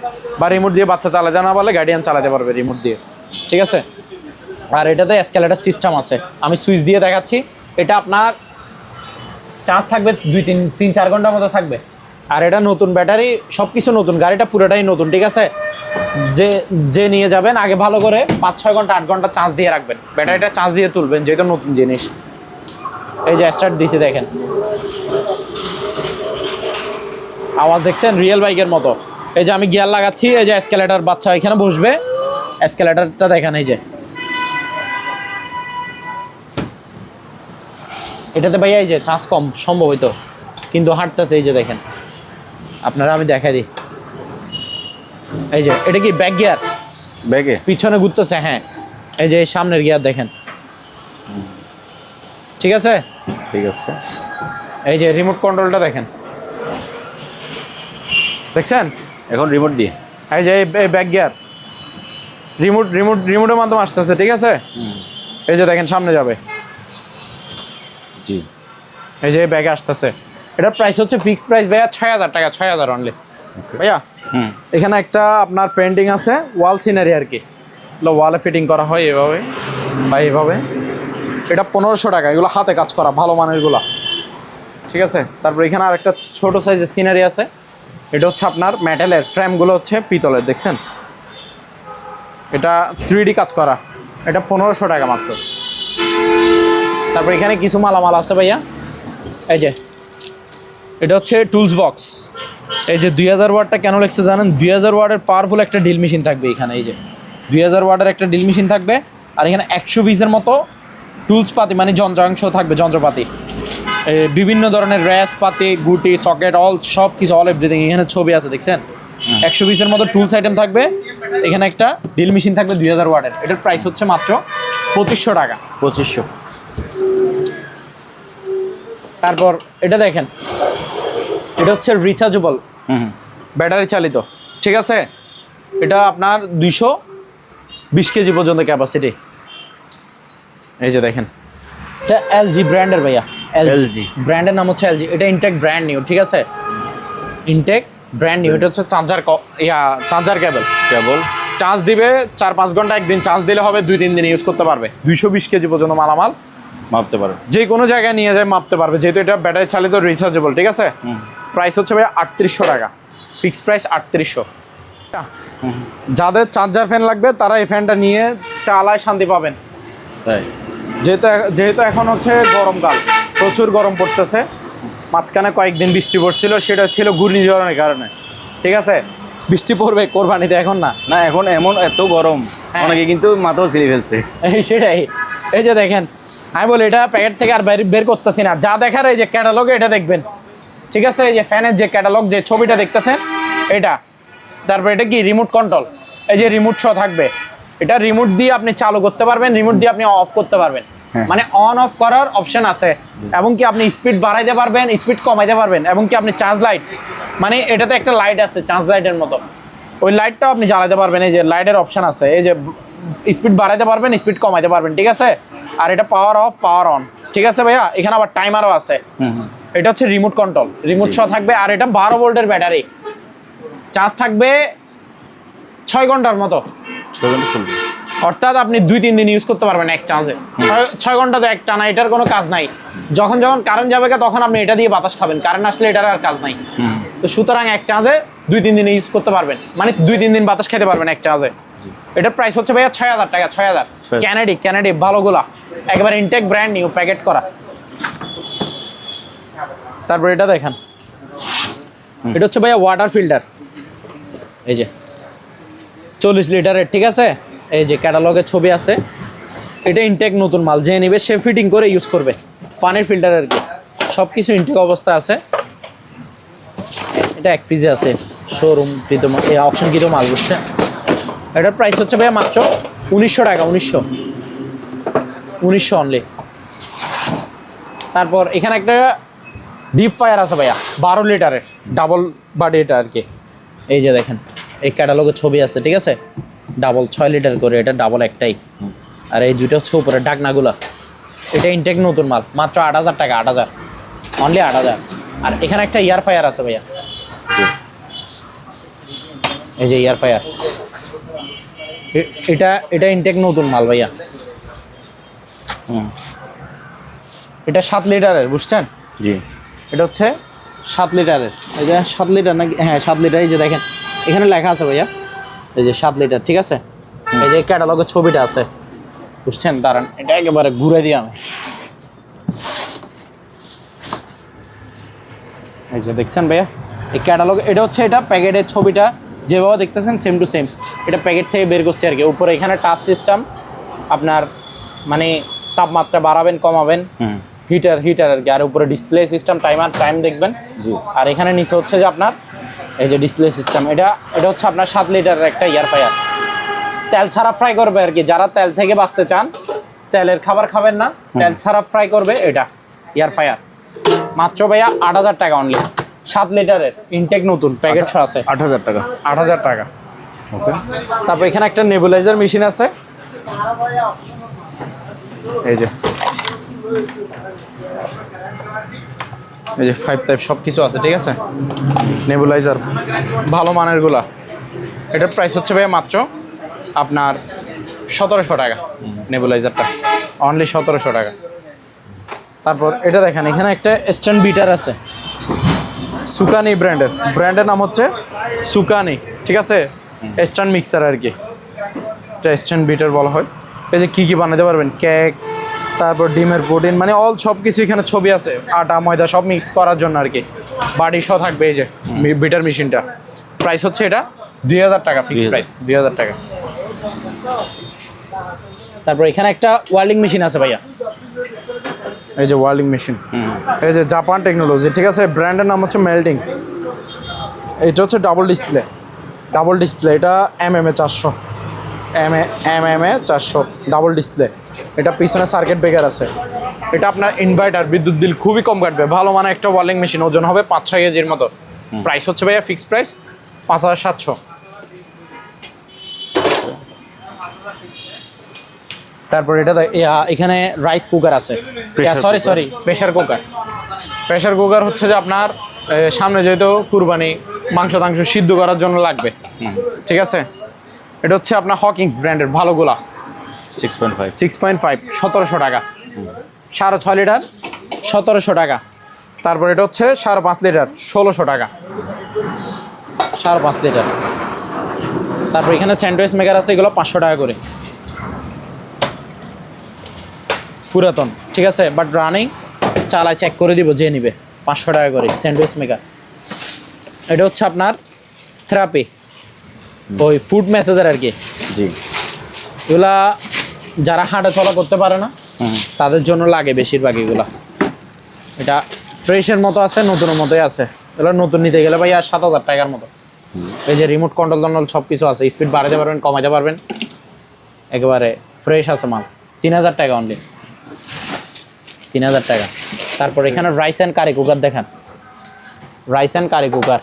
Speaker 1: বা রিমোট দিয়ে বাচ্চা চালাতে না পারলে গার্ডিয়ান চালাতে পারবে রিমোট দিয়ে। ঠিক আছে, আর এটাতে এসকেলেটর সিস্টেম আছে, আমি সুইচ দিয়ে দেখাচ্ছি। এটা আপনার চার্জ থাকবে 2-3-4 ঘন্টার মতো থাকবে। আর এটা নতুন ব্যাটারি, সব কিছু নতুন, গাড়িটা পুরোটাই নতুন। ঠিক আছে, যে নিয়ে যাবেন আগে ভালো করে 5-6 ঘন্টা 8 ঘন্টা চার্জ দিয়ে রাখবেন, ব্যাটারিটা চার্জ দিয়ে তুলবেন, যেহেতু নতুন জিনিস। এই যে স্টার্ট দিছি, দেখেন আওয়াজ দেখছেন, রিয়েল বাইকের মতো। এই যে আমি গিয়ার লাগাচ্ছি, এই যে এসকেলেটর, বাচ্চা এখানে বসবে, এসকেলেটরটা দেখেন। এই যে এটাতে ভাইয়া এই যে চার্জ কম সম্ভব হইতো, কিন্তু হাঁটতেছে। এই যে দেখেন, আপনারা আমি দেখাই দিই। এই যে এটা কি ব্যাক গিয়ার, পিছনে ঘুরতেছে। হ্যাঁ, এই যে সামনের গিয়ার দেখেন। ঠিক আছে, এই যে রিমোট কন্ট্রোলটা দেখেন, দেখছেন
Speaker 2: এখন রিমোট দিয়ে।
Speaker 1: এই যে এই ব্যাক গিয়ার, রিমোটের মাধ্যমে আসতেছে। ঠিক আছে, এই যে দেখেন সামনে যাবে।
Speaker 2: জি,
Speaker 1: এই যে ব্যাগে আসতেছে। এটার প্রাইস হচ্ছে ফিক্সড প্রাইস ভাইয়া 6,000 টাকা। 6,000 অনলি ভাইয়া। এখানে একটা আপনার পেন্টিং আছে, ওয়াল সিনারি আর কি, ওয়ালে ফিটিং করা হয় এভাবে বা এইভাবে। এটা 1500 টাকা। এগুলো হাতে কাজ করা, ভালো মানের গুলা। ঠিক আছে, তারপর এখানে আর একটা ছোট সাইজের সিনারি আছে, এটা হচ্ছে আপনার মেটালের, ফ্রেমগুলো হচ্ছে পিতলের, দেখছেন। এটা 3D কাজ করা, এটা 1500 টাকা মাত্র। তারপর এখানে কিছু মালামাল আছে ভাইয়া। এই যে এটা হচ্ছে টুলস বক্স। এই যে 2000 ওয়াটটা কেন লিখছে জানেন? 2000 ওয়াটের পাওয়ারফুল একটা ড্রিল মেশিন থাকবে এখানে। এই যে 2000 ওয়াটের একটা ড্রিল মেশিন থাকবে, আর এখানে 120 মতো টুলস পাতি, মানে যন্ত্রাংশ থাকবে, যন্ত্রপাতি, বিভিন্ন ধরনের র্যাস পাতি, গুটি, সকেট, সব কিছু, অল এভরিথিং। এখানে ছবি আছে, দেখছেন। 120 মতো টুলস আইটেম থাকবে। এখানে একটা ড্রিল মেশিন থাকবে 2000 ওয়াটের। এটার প্রাইস হচ্ছে মাত্র 2500 টাকা। তারপর এটা দেখেন, এটা হচ্ছে রিচার্জেবল,
Speaker 2: হুম
Speaker 1: ব্যাটারি চালিত, ঠিক আছে। এটা আপনার 220 কেজি পর্যন্ত ক্যাপাসিটি। এই যে দেখেন, এটা এলজি ব্র্যান্ডের ভাইয়া,
Speaker 2: LG
Speaker 1: ব্র্যান্ডের নাম হচ্ছে এলজি। এটা ইনটেক ব্র্যান্ড নিউ, ঠিক আছে, ইনটেক ব্র্যান্ড নিউ। এটা হচ্ছে চার্জার কেবল। চার্জ দিবে 4-5 ঘন্টা, একদিন চার্জ দিলে হবে, 2-3 দিন ইউজ করতে পারবে। 220 কেজি পর্যন্ত মালামাল
Speaker 2: মাপতে পারো,
Speaker 1: যে কোনো জায়গায় নিয়ে যায় মাপতে পারবে, যেহেতু এটা ব্যাটারি চালিত রিচার্জেবল, ঠিক আছে। প্রাইস হচ্ছে ভাই 3800 টাকা, ফিক্সড প্রাইস 3800। যাদের চার্জার ফ্যান লাগবে তারা এই ফ্যানটা নিয়ে চালায় শান্তি পাবেন।
Speaker 2: তাই
Speaker 1: যেহেতু এখন হচ্ছে গরমকাল, প্রচুর গরম পড়তেছে, মাঝখানে কয়েকদিন বৃষ্টি পড়ছিল, সেটা ছিল ঘূর্ণিঝড়ের কারণে, ঠিক আছে। বৃষ্টি পড়বে কোরবানিতে, এখন না,
Speaker 2: না এখন এমন এত গরম, অনেকে কিন্তু মাথাও ছিঁড়ে ফেলছে।
Speaker 1: সেটাই। এই যে দেখেন, আমি বলি এটা প্যাকেট থেকে আর বের করতেছি না, যা দেখার এই যে ক্যাটালগে এটা দেখবেন, ঠিক আছে। এই যে ফ্যানের যে ক্যাটালগ, যে ছবিটা দেখতেছেন এটা, তারপর এটা কি রিমোট কন্ট্রোল, এই যে রিমোট সহ থাকবে। এটা রিমোট দিয়ে আপনি চালু করতে পারবেন, রিমোট দিয়ে আপনি অফ করতে পারবেন, মানে অন অফ করার অপশন আছে। এবং কি আপনি স্পিড বাড়াইতে পারবেন, স্পিড কমাইতে পারবেন, এবং কি আপনি চার্জ লাইট, মানে এটাতে একটা লাইট আছে চার্জ লাইটের মতো, ওই লাইটটাও আপনি জ্বালাতে পারবেন। এই যে লাইটের অপশন আছে, এই যে স্পিড বাড়াইতে পারবেন, স্পিড কমাইতে পারবেন, ঠিক আছে। আর এটা পাওয়ার অফ, পাওয়ার অন, ঠিক আছে ভাইয়া। এখানে আবার টাইমারও আছে। এটা হচ্ছে রিমোট কন্ট্রোল, রিমোট সহ থাকবে। আর এটা 12 ভোল্টের ব্যাটারি, চার্জ থাকবে 6 ঘন্টার মতো, অর্থাৎ আপনি 2-3 দিন ইউজ করতে পারবেন এক চার্জে। 6 ঘন্টা তো এক টানা, এটার কোনো কাজ নাই। যখন কারেন্ট যাবে তখন আপনি এটা দিয়ে বাতাস খাবেন, কারেন্ট আসলে এটার আর কাজ নাই। তো সুতরাং এক চার্জে 2-3 দিন ইউজ করতে পারবেন, মানে 2-3 দিন বাতাস খেতে পারবেন এক চার্জে। এটার প্রাইস হচ্ছে ভাইয়া 6000 টাকা, 6000। ক্যানাডি ভালোগুলা, একবার ইনটেক ব্র্যান্ড নিউ, প্যাকেট করা। তারপর এটা দেখেন, এটা হচ্ছে ভাইয়া ওয়াটার ফিল্টার, এই যে 40 লিটারের, ঠিক আছে। এই যে ক্যাটালগের ছবি আছে। এটা ইনটেক নতুন মাল, যে নেবে সে ফিটিং করে ইউজ করবে। পানির ফিল্টার আর কি, সব কিছু ইনটেক অবস্থা আছে। এটা 1 পিসে আছে, শোরুম কৃত এই অপশন কৃত মাল, বুঝছে। এটার প্রাইস হচ্ছে ভাইয়া মাত্র 1900 টাকা, 1900 অনলি। তারপর এখানে একটা ডিপ ফায়ার আছে ভাইয়া, 12 লিটারের, ডাবল বাডি এটা আর কি। এই যে দেখেন, এই ক্যাটালগের ছবি আছে, ঠিক আছে। ডাবল 6 লিটার করে, এটা ডাবল একটাই। আর এই দুইটা হচ্ছে উপরে ডাকনাগুলা। এটা ইনটেক নতুন মাল, মাত্র 8000 টাকা, 8000 অনলি, 8000। আর এখানে একটা এয়ার ফায়ার আছে ভাইয়া, এই যে এয়ার ফায়ার, এটা ইনটেক নতুন মাল ভাইয়া। এটা 7 লিটারের, বুঝছেন।
Speaker 2: জি,
Speaker 1: এটা হচ্ছে 7 লিটারের, এই যে 7 লিটার নাকি, হ্যাঁ 7 লিটার। এই যে দেখেন এখানে লেখা আছে ভাইয়া, এই যে 7 লিটার, ঠিক আছে। এই যে ক্যাটালগের ছবিটা আছে, বুঝছেন। দাঁড়ান, এটা একেবারে ঘুরে দিই আমি। এই যে দেখছেন ভাইয়া, এই ক্যাটালগ, এটা হচ্ছে, এটা প্যাকেটের ছবিটা যেভাবে দেখতেছেন সেম টু সেম, এটা প্যাকেট থেকে বের করছি আর কি। উপরে এখানে টাচ সিস্টেম, আপনার মানে তাপমাত্রা বাড়াবেন কমাবেন, হিটার আর কি। আর উপরে ডিসপ্লে সিস্টেম, টাইম দেখবেন। আর এখানে নিচে হচ্ছে যে আপনার এই যে ডিসপ্লে সিস্টেম। এটা হচ্ছে আপনার 7 লিটারের একটা এয়ার ফায়ার, তেল ছাড়া ফ্রাই করবে আর কি। যারা তেল থেকে বাঁচতে চান, তেলের খাবার খাবেন না, তেল ছাড়া ফ্রাই করবে, এটা এয়ার ফায়ার। মাত্র ভাইয়া 8000 টাকা অনলি, 7 লিটারের, ইনটেক নতুন, প্যাকেট সহ আছে।
Speaker 2: 8000 টাকা,
Speaker 1: 8000 টাকা।
Speaker 2: ওকে।
Speaker 1: তারপর এখানে একটা নেবুলাইজার মেশিন আছে, এই যে 5 টাইপ সব কিছু আছে, ঠিক আছে। নেবুলাইজার ভালো মানের গুলা। এটার প্রাইস হচ্ছে ভাইয়া মাত্র আপনার 1700 টাকা, নেবুলাইজারটা অনলি 1700 টাকা। তারপর এটা দেখেন, এখানে একটা স্ট্যান্ড বিটার আছে, সুকানি ব্র্যান্ডের নাম হচ্ছে সুকানি, ঠিক আছে। স্ট্যান্ড মিক্সার আর কি, এটা স্ট্যান্ড বিটার বলা হয়। এই যে কী বানাতে পারবেন, কেক, তারপর ডিমের প্রোটিন, মানে সব কিছু এখানে ছবি আছে। আটা ময়দা সব মিক্স করার জন্য আর কি, বাড়ি সহ থাকবে। এই যে বিটার মেশিনটা, প্রাইস হচ্ছে এটা 2000 টাকা, ফিক্সড প্রাইস 2000 টাকা। তারপর এখানে একটা ওয়েল্ডিং মেশিন আছে ভাইয়া, এই যে ওয়েল্ডিং মেশিন, এই যে জাপান টেকনোলজি, ঠিক আছে। ব্র্যান্ডের নাম হচ্ছে মেল্টিং। এটা হচ্ছে ডাবল ডিসপ্লে, এটা mm 400 ডাবল ডিসপ্লে, এটা পিছনে সার্কিট ব্রেকার আছে। এটা আপনার ইনভার্টার, বিদ্যুৎ বিল খুবই কম কাটবে। ভালো মানে একটা ওয়ার্লিং মেশিন, ওজন হবে 5-6 কেজির মতো। প্রাইস হচ্ছে ভাইয়া ফিক্সড প্রাইস 5700। তারপর এটা এখানে রাইস কুকার আছে, sorry pressure cooker. Pressure cooker হচ্ছে যে আপনার সামনে যেহেতু কুরবানি, মাংস সিদ্ধ করার জন্য লাগবে, ঠিক আছে। এটা হচ্ছে আপনার হকিংস ব্র্যান্ডের ভালোগুলা,
Speaker 2: 6.5
Speaker 1: 1700 টাকা। 6.5 লিটার 1700 টাকা। তারপর এটা হচ্ছে 5.5 লিটার 1600 টাকা, 5.5 লিটার। তারপর এখানে স্যান্ডউইচ মেকার আছে, এগুলো 500 টাকা করে, পুরাতন, ঠিক আছে, বাট রানিং, চালায় চেক করে দিব যে নিবে, 500 টাকা করে স্যান্ডউইচ মেকার। এটা হচ্ছে আপনার থেরাপি, ওই ফুড মেসেজের আর কি।
Speaker 2: জি,
Speaker 1: এগুলা যারা হাঁটা চলা করতে পারে না তাদের জন্য লাগে বেশিরভাগ এগুলা। এটা ফ্রেশের মতো আছে, নতুনের মতোই আছে। এগুলো নতুন নিতে গেলে ভাই আর 7000 টাকার মতো। এই যে রিমোট কন্ট্রোল সব কিছু আছে, স্পিড বাড়াতে পারবেন, কমাতে পারবেন, একেবারে ফ্রেশ আছে মাল। 3000 টাকা অনলি, 3000 টাকা। তারপর এখানে রাইস অ্যান্ড কারি কুকার দেখেন, রাইস অ্যান্ড কারি কুকার,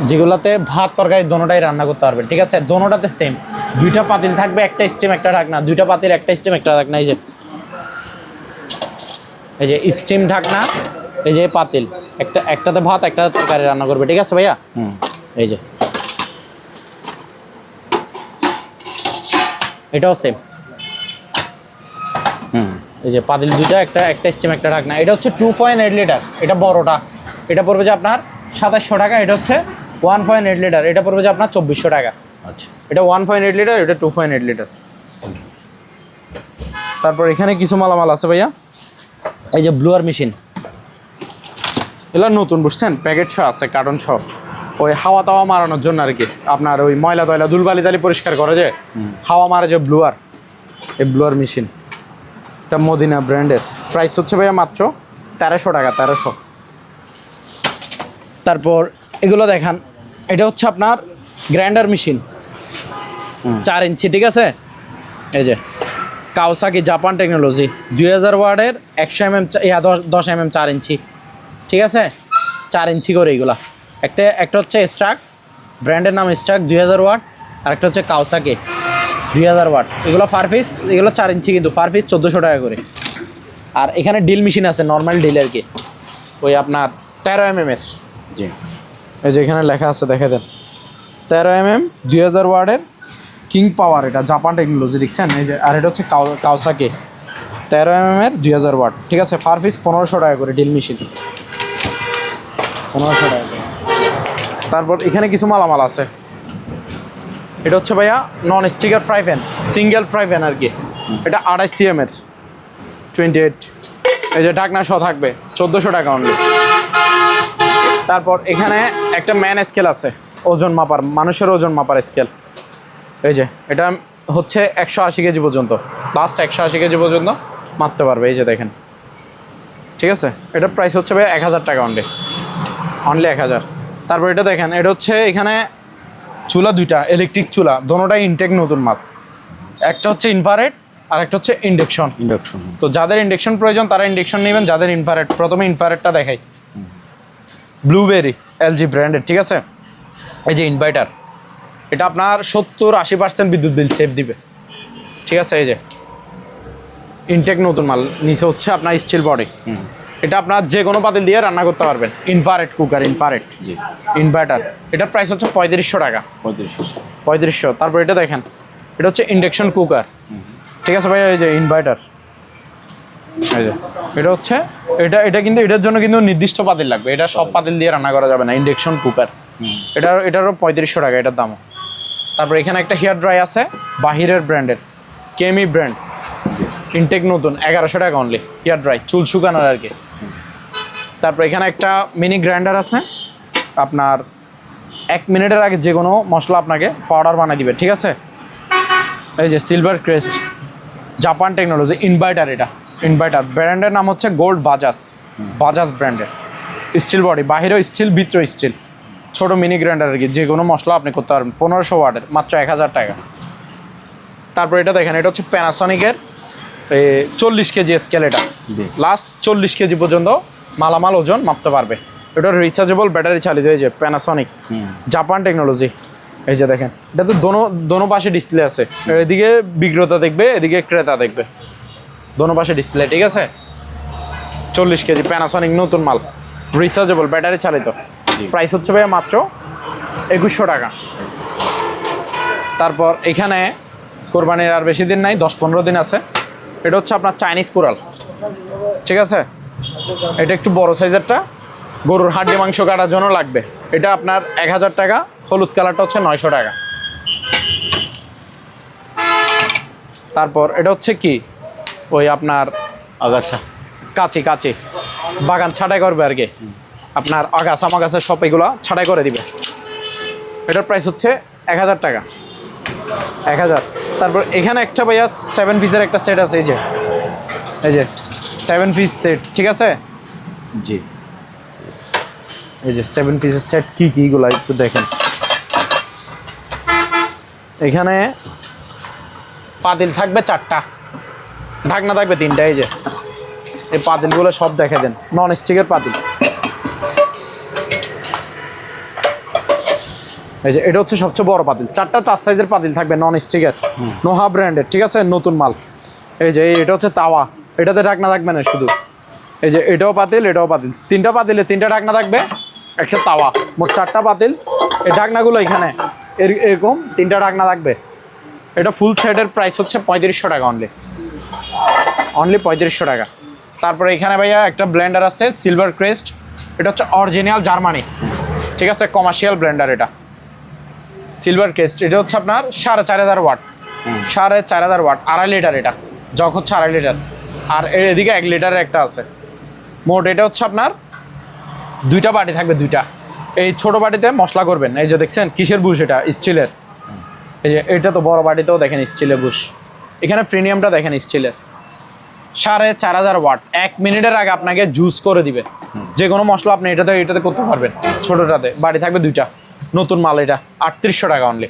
Speaker 1: যেগুলোতে ভাত তরকারি দোনোটাই রান্না করতে পারবেন, ঠিক আছে। দোনোটাতে সেম, দুইটা পাতিল থাকবে, একটা স্টিম একটা ঢাকনা, দুইটা পাতিল একটা স্টিম একটা ঢাকনা। এই যে স্টিম ঢাকনা, এই যে পাতিল, একটাতে ভাত একটাতে তরকারি রান্না করবে, ঠিক আছে ভাইয়া। এই যে এটাও সেম, এই যে পাতিল দুইটা, একটা স্টিম একটা ঢাকনা। এটা হচ্ছে 2.8 লিটার, এটা বড়টা, এটা পড়বে যে আপনার 2700 টাকা। এটা হচ্ছে 1.8 লিটার, এটা পড়বে যে আপনার 2400 টাকা।
Speaker 2: আচ্ছা,
Speaker 1: এটা 1.8 লিটার, এটা 2.8 লিটার। তারপর এখানে কিছু মালামাল আছে ভাইয়া, এই যে ব্লুয়ার মেশিন, এগুলো নতুন বুঝছেন, প্যাকেট সহ আছে, কার্টন সহ, ওই হাওয়া টাওয়া মারানোর জন্য আর কি। আপনার ওই ময়লা টয়লা ধুলবালি তালি পরিষ্কার করে যে হাওয়া মারে যে ব্লুয়ার, এই ব্লুয়ার মেশিন, এটা মদিনা ব্র্যান্ডের। প্রাইস হচ্ছে ভাইয়া মাত্র 1300 টাকা, 1300। তারপর এগুলো দেখান, এটা হচ্ছে আপনার গ্রাইন্ডার মেশিন, 4 ইঞ্চি, ঠিক আছে। এই যে কাওসাকি জাপান টেকনোলজি, 2000 ওয়ার্ডের 100 mm 10 mm 4 ইঞ্চি, ঠিক আছে, 4 ইঞ্চি করে এগুলা। একটা হচ্ছে স্ট্রাক, ব্র্যান্ডের নাম স্ট্রাক, 2000 ওয়াট, আর একটা হচ্ছে কাওসাকি 2000 ওয়াট। এগুলো ফার পিস, এগুলো 4 ইঞ্চি, কিন্তু ফার পিস 1400 টাকা করে। আর এখানে ডিল মেশিন আছে, নর্মাল ডিল আর কি, ওই আপনার 13 mm এর।
Speaker 2: জি,
Speaker 1: এই যে এখানে লেখা আছে, দেখে দেন, 13 mm 2000 ওয়ার্ডের কিং পাওয়ার, এটা জাপান টেকনোলজি, দেখছেন। এই যে, আর এটা হচ্ছে কাওসাকি 13 mm এর 2000 ওয়াট, ঠিক আছে। ফার পিস 1500 টাকা করে ডিল মেশিন, 1500 টাকা করে। তারপর এখানে কিছু মালামাল আছে, এটা হচ্ছে ভাইয়া non sticker fry pan, single fry pan আর কি। এটা 28 cm এর 28, এই যে ঢাকনা সহ থাকবে, 1400 টাকা অনলি। তারপর এখানে একটা ম্যান স্কেল আছে, ওজন মাপার, মানুষের ওজন মাপার স্কেল। এই যে এটা হচ্ছে 180 কেজি পর্যন্ত, লাস্ট 180 কেজি পর্যন্ত মাপতে পারবে, এই যে দেখেন, ঠিক আছে। এটার প্রাইস হচ্ছে ভাই 1000 টাকা অনলি 1000। তারপর এটা দেখেন, এটা হচ্ছে এখানে চুলা দুইটা, ইলেকট্রিক চুলা, দোনোটাই ইনটেক নতুন মাপ। একটা হচ্ছে ইনফ্রারেড আর একটা হচ্ছে ইন্ডাকশন। তো যাদের ইন্ডাকশন প্রয়োজন তারা ইন্ডাকশন নেবেন, যাদের ইনফ্রারেড, প্রথমে ইনফ্রারেডটা দেখাই, ব্লুবেরি এলজি ব্র্যান্ডের, ঠিক আছে। এই যে ইনভার্টার, এটা আপনার 70-80% বিদ্যুৎ বিল সেভ দিবে, ঠিক আছে। এই যে ইনটেক নতুন মাল, নিচে হচ্ছে আপনার স্টিল বডি। এটা আপনার যে কোনো পাতিল দিয়ে রান্না করতে পারবেন, ইনফ্রারেড কুকার, ইনফ্রারেড ইনভার্টার। এটার প্রাইস হচ্ছে 3500 টাকা, 3500। তারপর এটা দেখেন, এটা হচ্ছে ইন্ডাকশন কুকার, ঠিক আছে ভাই। এই যে ইনভার্টার, এই যে এটা হচ্ছে, এটা কিন্তু এটার জন্য কিন্তু নির্দিষ্ট পাতিল লাগবে, এটা সব পাতিল দিয়ে রান্না করা যাবে না, ইন্ডাকশন কুকার। এটারও 3500 টাকা এটার দামও। তারপর এখানে একটা হেয়ার ড্রাই আছে, বাহিরের ব্র্যান্ডের, কেমি ব্র্যান্ড, ইনটেক নতুন, 1100 টাকা অনলি, হেয়ার ড্রাই, চুল শুকানোর আর কি। তারপর এখানে একটা মিনি গ্রাইন্ডার আছে, আপনার 1 মিনিটের আগে যে কোনো মশলা আপনাকে পাউডার বানিয়ে দিবে, ঠিক আছে। এই যে silver crest, Japan technology, inverter. এটা ইনভার্টার, ব্র্যান্ডের নাম হচ্ছে গোল্ড বাজাজ, বাজাজ ব্র্যান্ডের, স্টিল বডি, বাহিরেও স্টিল, ভিতরেও স্টিল, ছোটো মিনি গ্রাইন্ডার আর কি, যে কোনো মশলা আপনি করতে পারবেন। 1500 ওয়াটের, মাত্র 1000 টাকা। তারপর এটা দেখেন, এটা হচ্ছে প্যানাসনিকের 40 কেজি স্কেল। এটা লাস্ট 40 কেজি পর্যন্ত মালামাল ওজন মাপতে পারবে। এটা রিচার্জেবল ব্যাটারি চালিত, এই যে প্যানাসনিক, জাপান টেকনোলজি। এই যে দেখেন, এটা তো দোনো পাশে ডিসপ্লে আছে, এদিকে বিক্রেতা দেখবে, এদিকে ক্রেতা দেখবে, দোনো পাশে ডিসপ্লে, ঠিক আছে। 40 কেজি প্যানাসনিক নতুন মাল, রিচার্জেবল ব্যাটারি চালিত। প্রাইস হচ্ছে ভাইয়া মাত্র 2100 টাকা। তারপর এখানে কোরবানির আর বেশি দিন নাই, 10-15 দিন আছে। এটা হচ্ছে আপনার চাইনিজ কুড়াল, ঠিক আছে। এটা একটু বড় সাইজেরটা, গরুর হাড্ডি মাংস কাটার জন্য লাগবে। এটা আপনার 1000 টাকা, হলুদ কালারটা হচ্ছে 900 টাকা। তারপর এটা হচ্ছে কি, ওই আপনার
Speaker 2: আগাছা
Speaker 1: কাঁচি বাগান ছাঁটাই করবে আর কি, আপনার আগাছা মাগাছা সব এগুলো ছাঁটাই করে দিবে। এটার প্রাইস হচ্ছে 1000 টাকা, 1000। তারপর এখানে একটা ভাইয়া 7 পিসের একটা সেট আছে, এই যে 7 পিস সেট, ঠিক আছে।
Speaker 2: জি,
Speaker 1: এই যে 7 পিসের সেট কিগুলো একটু দেখেন। এখানে পাতিল থাকবে 4টা, ঢাকনা থাকবে 3টা। এই যে এই পাতিলগুলো সব দেখে দেন, নন স্টিকের পাতিল। এই যে এটা হচ্ছে সবচেয়ে বড় পাতিল, 4 সাইজের পাতিল থাকবে, নন স্টিকের, নোহা ব্র্যান্ডের, ঠিক আছে, নতুন মাল। এই যে এটা হচ্ছে তাওয়া, এটাতে ঢাকনা থাকবে না শুধু। এই যে এটাও পাতিল, এটাও পাতিল, 3টা পাতিলে 3টা ঢাকনা থাকবে, একটা তাওয়া, মোট 4টা পাতিল। এই ঢাকনাগুলো এখানে এরকম 3টা ঢাকনা থাকবে। এটা ফুল সেটের প্রাইস হচ্ছে 3500 টাকা, অনলি 3500 টাকা। তারপরে এখানে ভাইয়া একটা ব্লেন্ডার আছে সিলভার ক্রেস্ট, এটা হচ্ছে অরিজিনাল জার্মানি, ঠিক আছে, কমার্শিয়াল ব্লেন্ডার। এটা সিলভার ক্রেস্ট, এটা হচ্ছে আপনার 4500 ওয়াট, 4500 ওয়াট, 2.5 লিটার। এটা জগ হচ্ছে 2.5 লিটার, আর এদিকে 1 লিটারের একটা আছে। মোট এটা হচ্ছে আপনার 2টা বাটি থাকবে, 2টা। এই ছোট বাটিতে মশলা করবেন। এই যে দেখছেন কিসের বুশ, এটা স্টিলের। এই যে এটা তো বড় বাটিতেও দেখেন স্টিলের বুশ। এখানে প্রিমিয়ামটা দেখেন স্টিলের, 4500 ওয়াট। 1 মিনিটের আগে আপনাকে জুস করে দিবে। যে কোনো মশলা আপনি এটাতে করতে পারবেন। ছোটোটাতে বাটি থাকবে 2টা, নতুন মাল। এটা 3800 টাকা, অনলি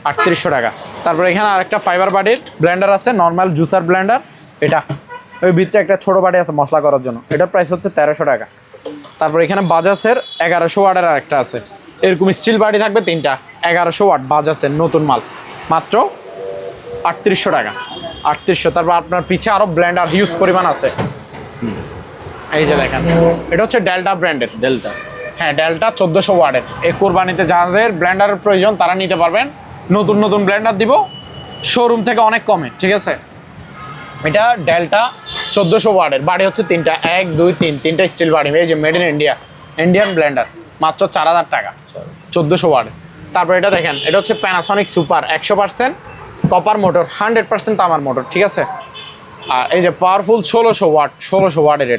Speaker 1: 3800 টাকা। তারপর এখানে আরেকটা ফাইবার বাটির ব্লেন্ডার আছে, নর্মাল জুসার ব্লেন্ডার। এটা ওই ভিতরে একটা ছোটো বাটি আছে মশলা করার জন্য, এটার প্রাইস হচ্ছে 1300 টাকা। তারপর এখানে বাজাজের 1100 ওয়াটের আরেকটা আছে, এরকম স্টিল বাটি থাকবে 3টা, 1100 ওয়াট, বাজাজের নতুন মাল, মাত্র 3800 টাকা, 3800। তারপর আপনার পিছে আরও ব্লেন্ডার হিউজ পরিমাণ আছে। এই যে দেখেন, এটা হচ্ছে ডেল্টা ব্র্যান্ডের,
Speaker 2: ডেল্টা,
Speaker 1: হ্যাঁ ডেল্টা 1400 ওয়াটের। এই কোরবানিতে যাদের ব্লেন্ডারের প্রয়োজন তারা নিতে পারবেন। নতুন ব্লেন্ডার দিব শোরুম থেকে অনেক কমে, ঠিক আছে। এটা ডেল্টা 1400 ওয়াটের, বাড়ি হচ্ছে 3টা, 1 2 3, 3টা স্টিল বাড়ি। এই যে made in India, Indian Blender, মাত্র 4000 টাকা, 1400 ওয়াটের। তারপর এটা দেখেন, এটা হচ্ছে প্যানাসনিক সুপার, 100% কপার মোটর, 100% তামার মোটর, ঠিক আছে। আর এই যে পাওয়ারফুল 1600 ওয়াটের।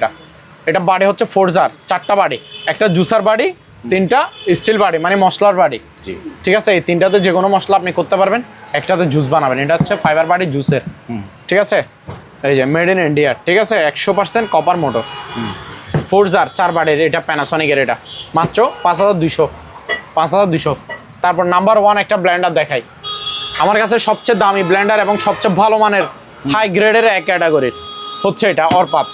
Speaker 1: এটা বাড়ি হচ্ছে 4 জার, 4টা বাড়ি, একটা জুসার বাড়ি, 3টা স্টিল বাড়ি, মানে মশলার বাড়ি,
Speaker 2: জি,
Speaker 1: ঠিক আছে। এই 3টাতে যে কোনো মশলা আপনি করতে পারবেন, একটাতে জুস বানাবেন। এটা হচ্ছে ফাইবার বাড়ি জুসের, ঠিক আছে। এই যে মেড ইন ইন্ডিয়া, ঠিক আছে, 100% কপার মোটর, 4 জার, 4 বাড়ির। এটা প্যানাসনিকের, এটা মাত্র 5200। তারপর নাম্বার 1 একটা ব্লেন্ডার দেখাই, আমার কাছে সবচেয়ে দামি ব্লেন্ডার এবং সবচেয়ে ভালো মানের হাই গ্রেডের এক ক্যাটাগরির হচ্ছে এটা অরপাত।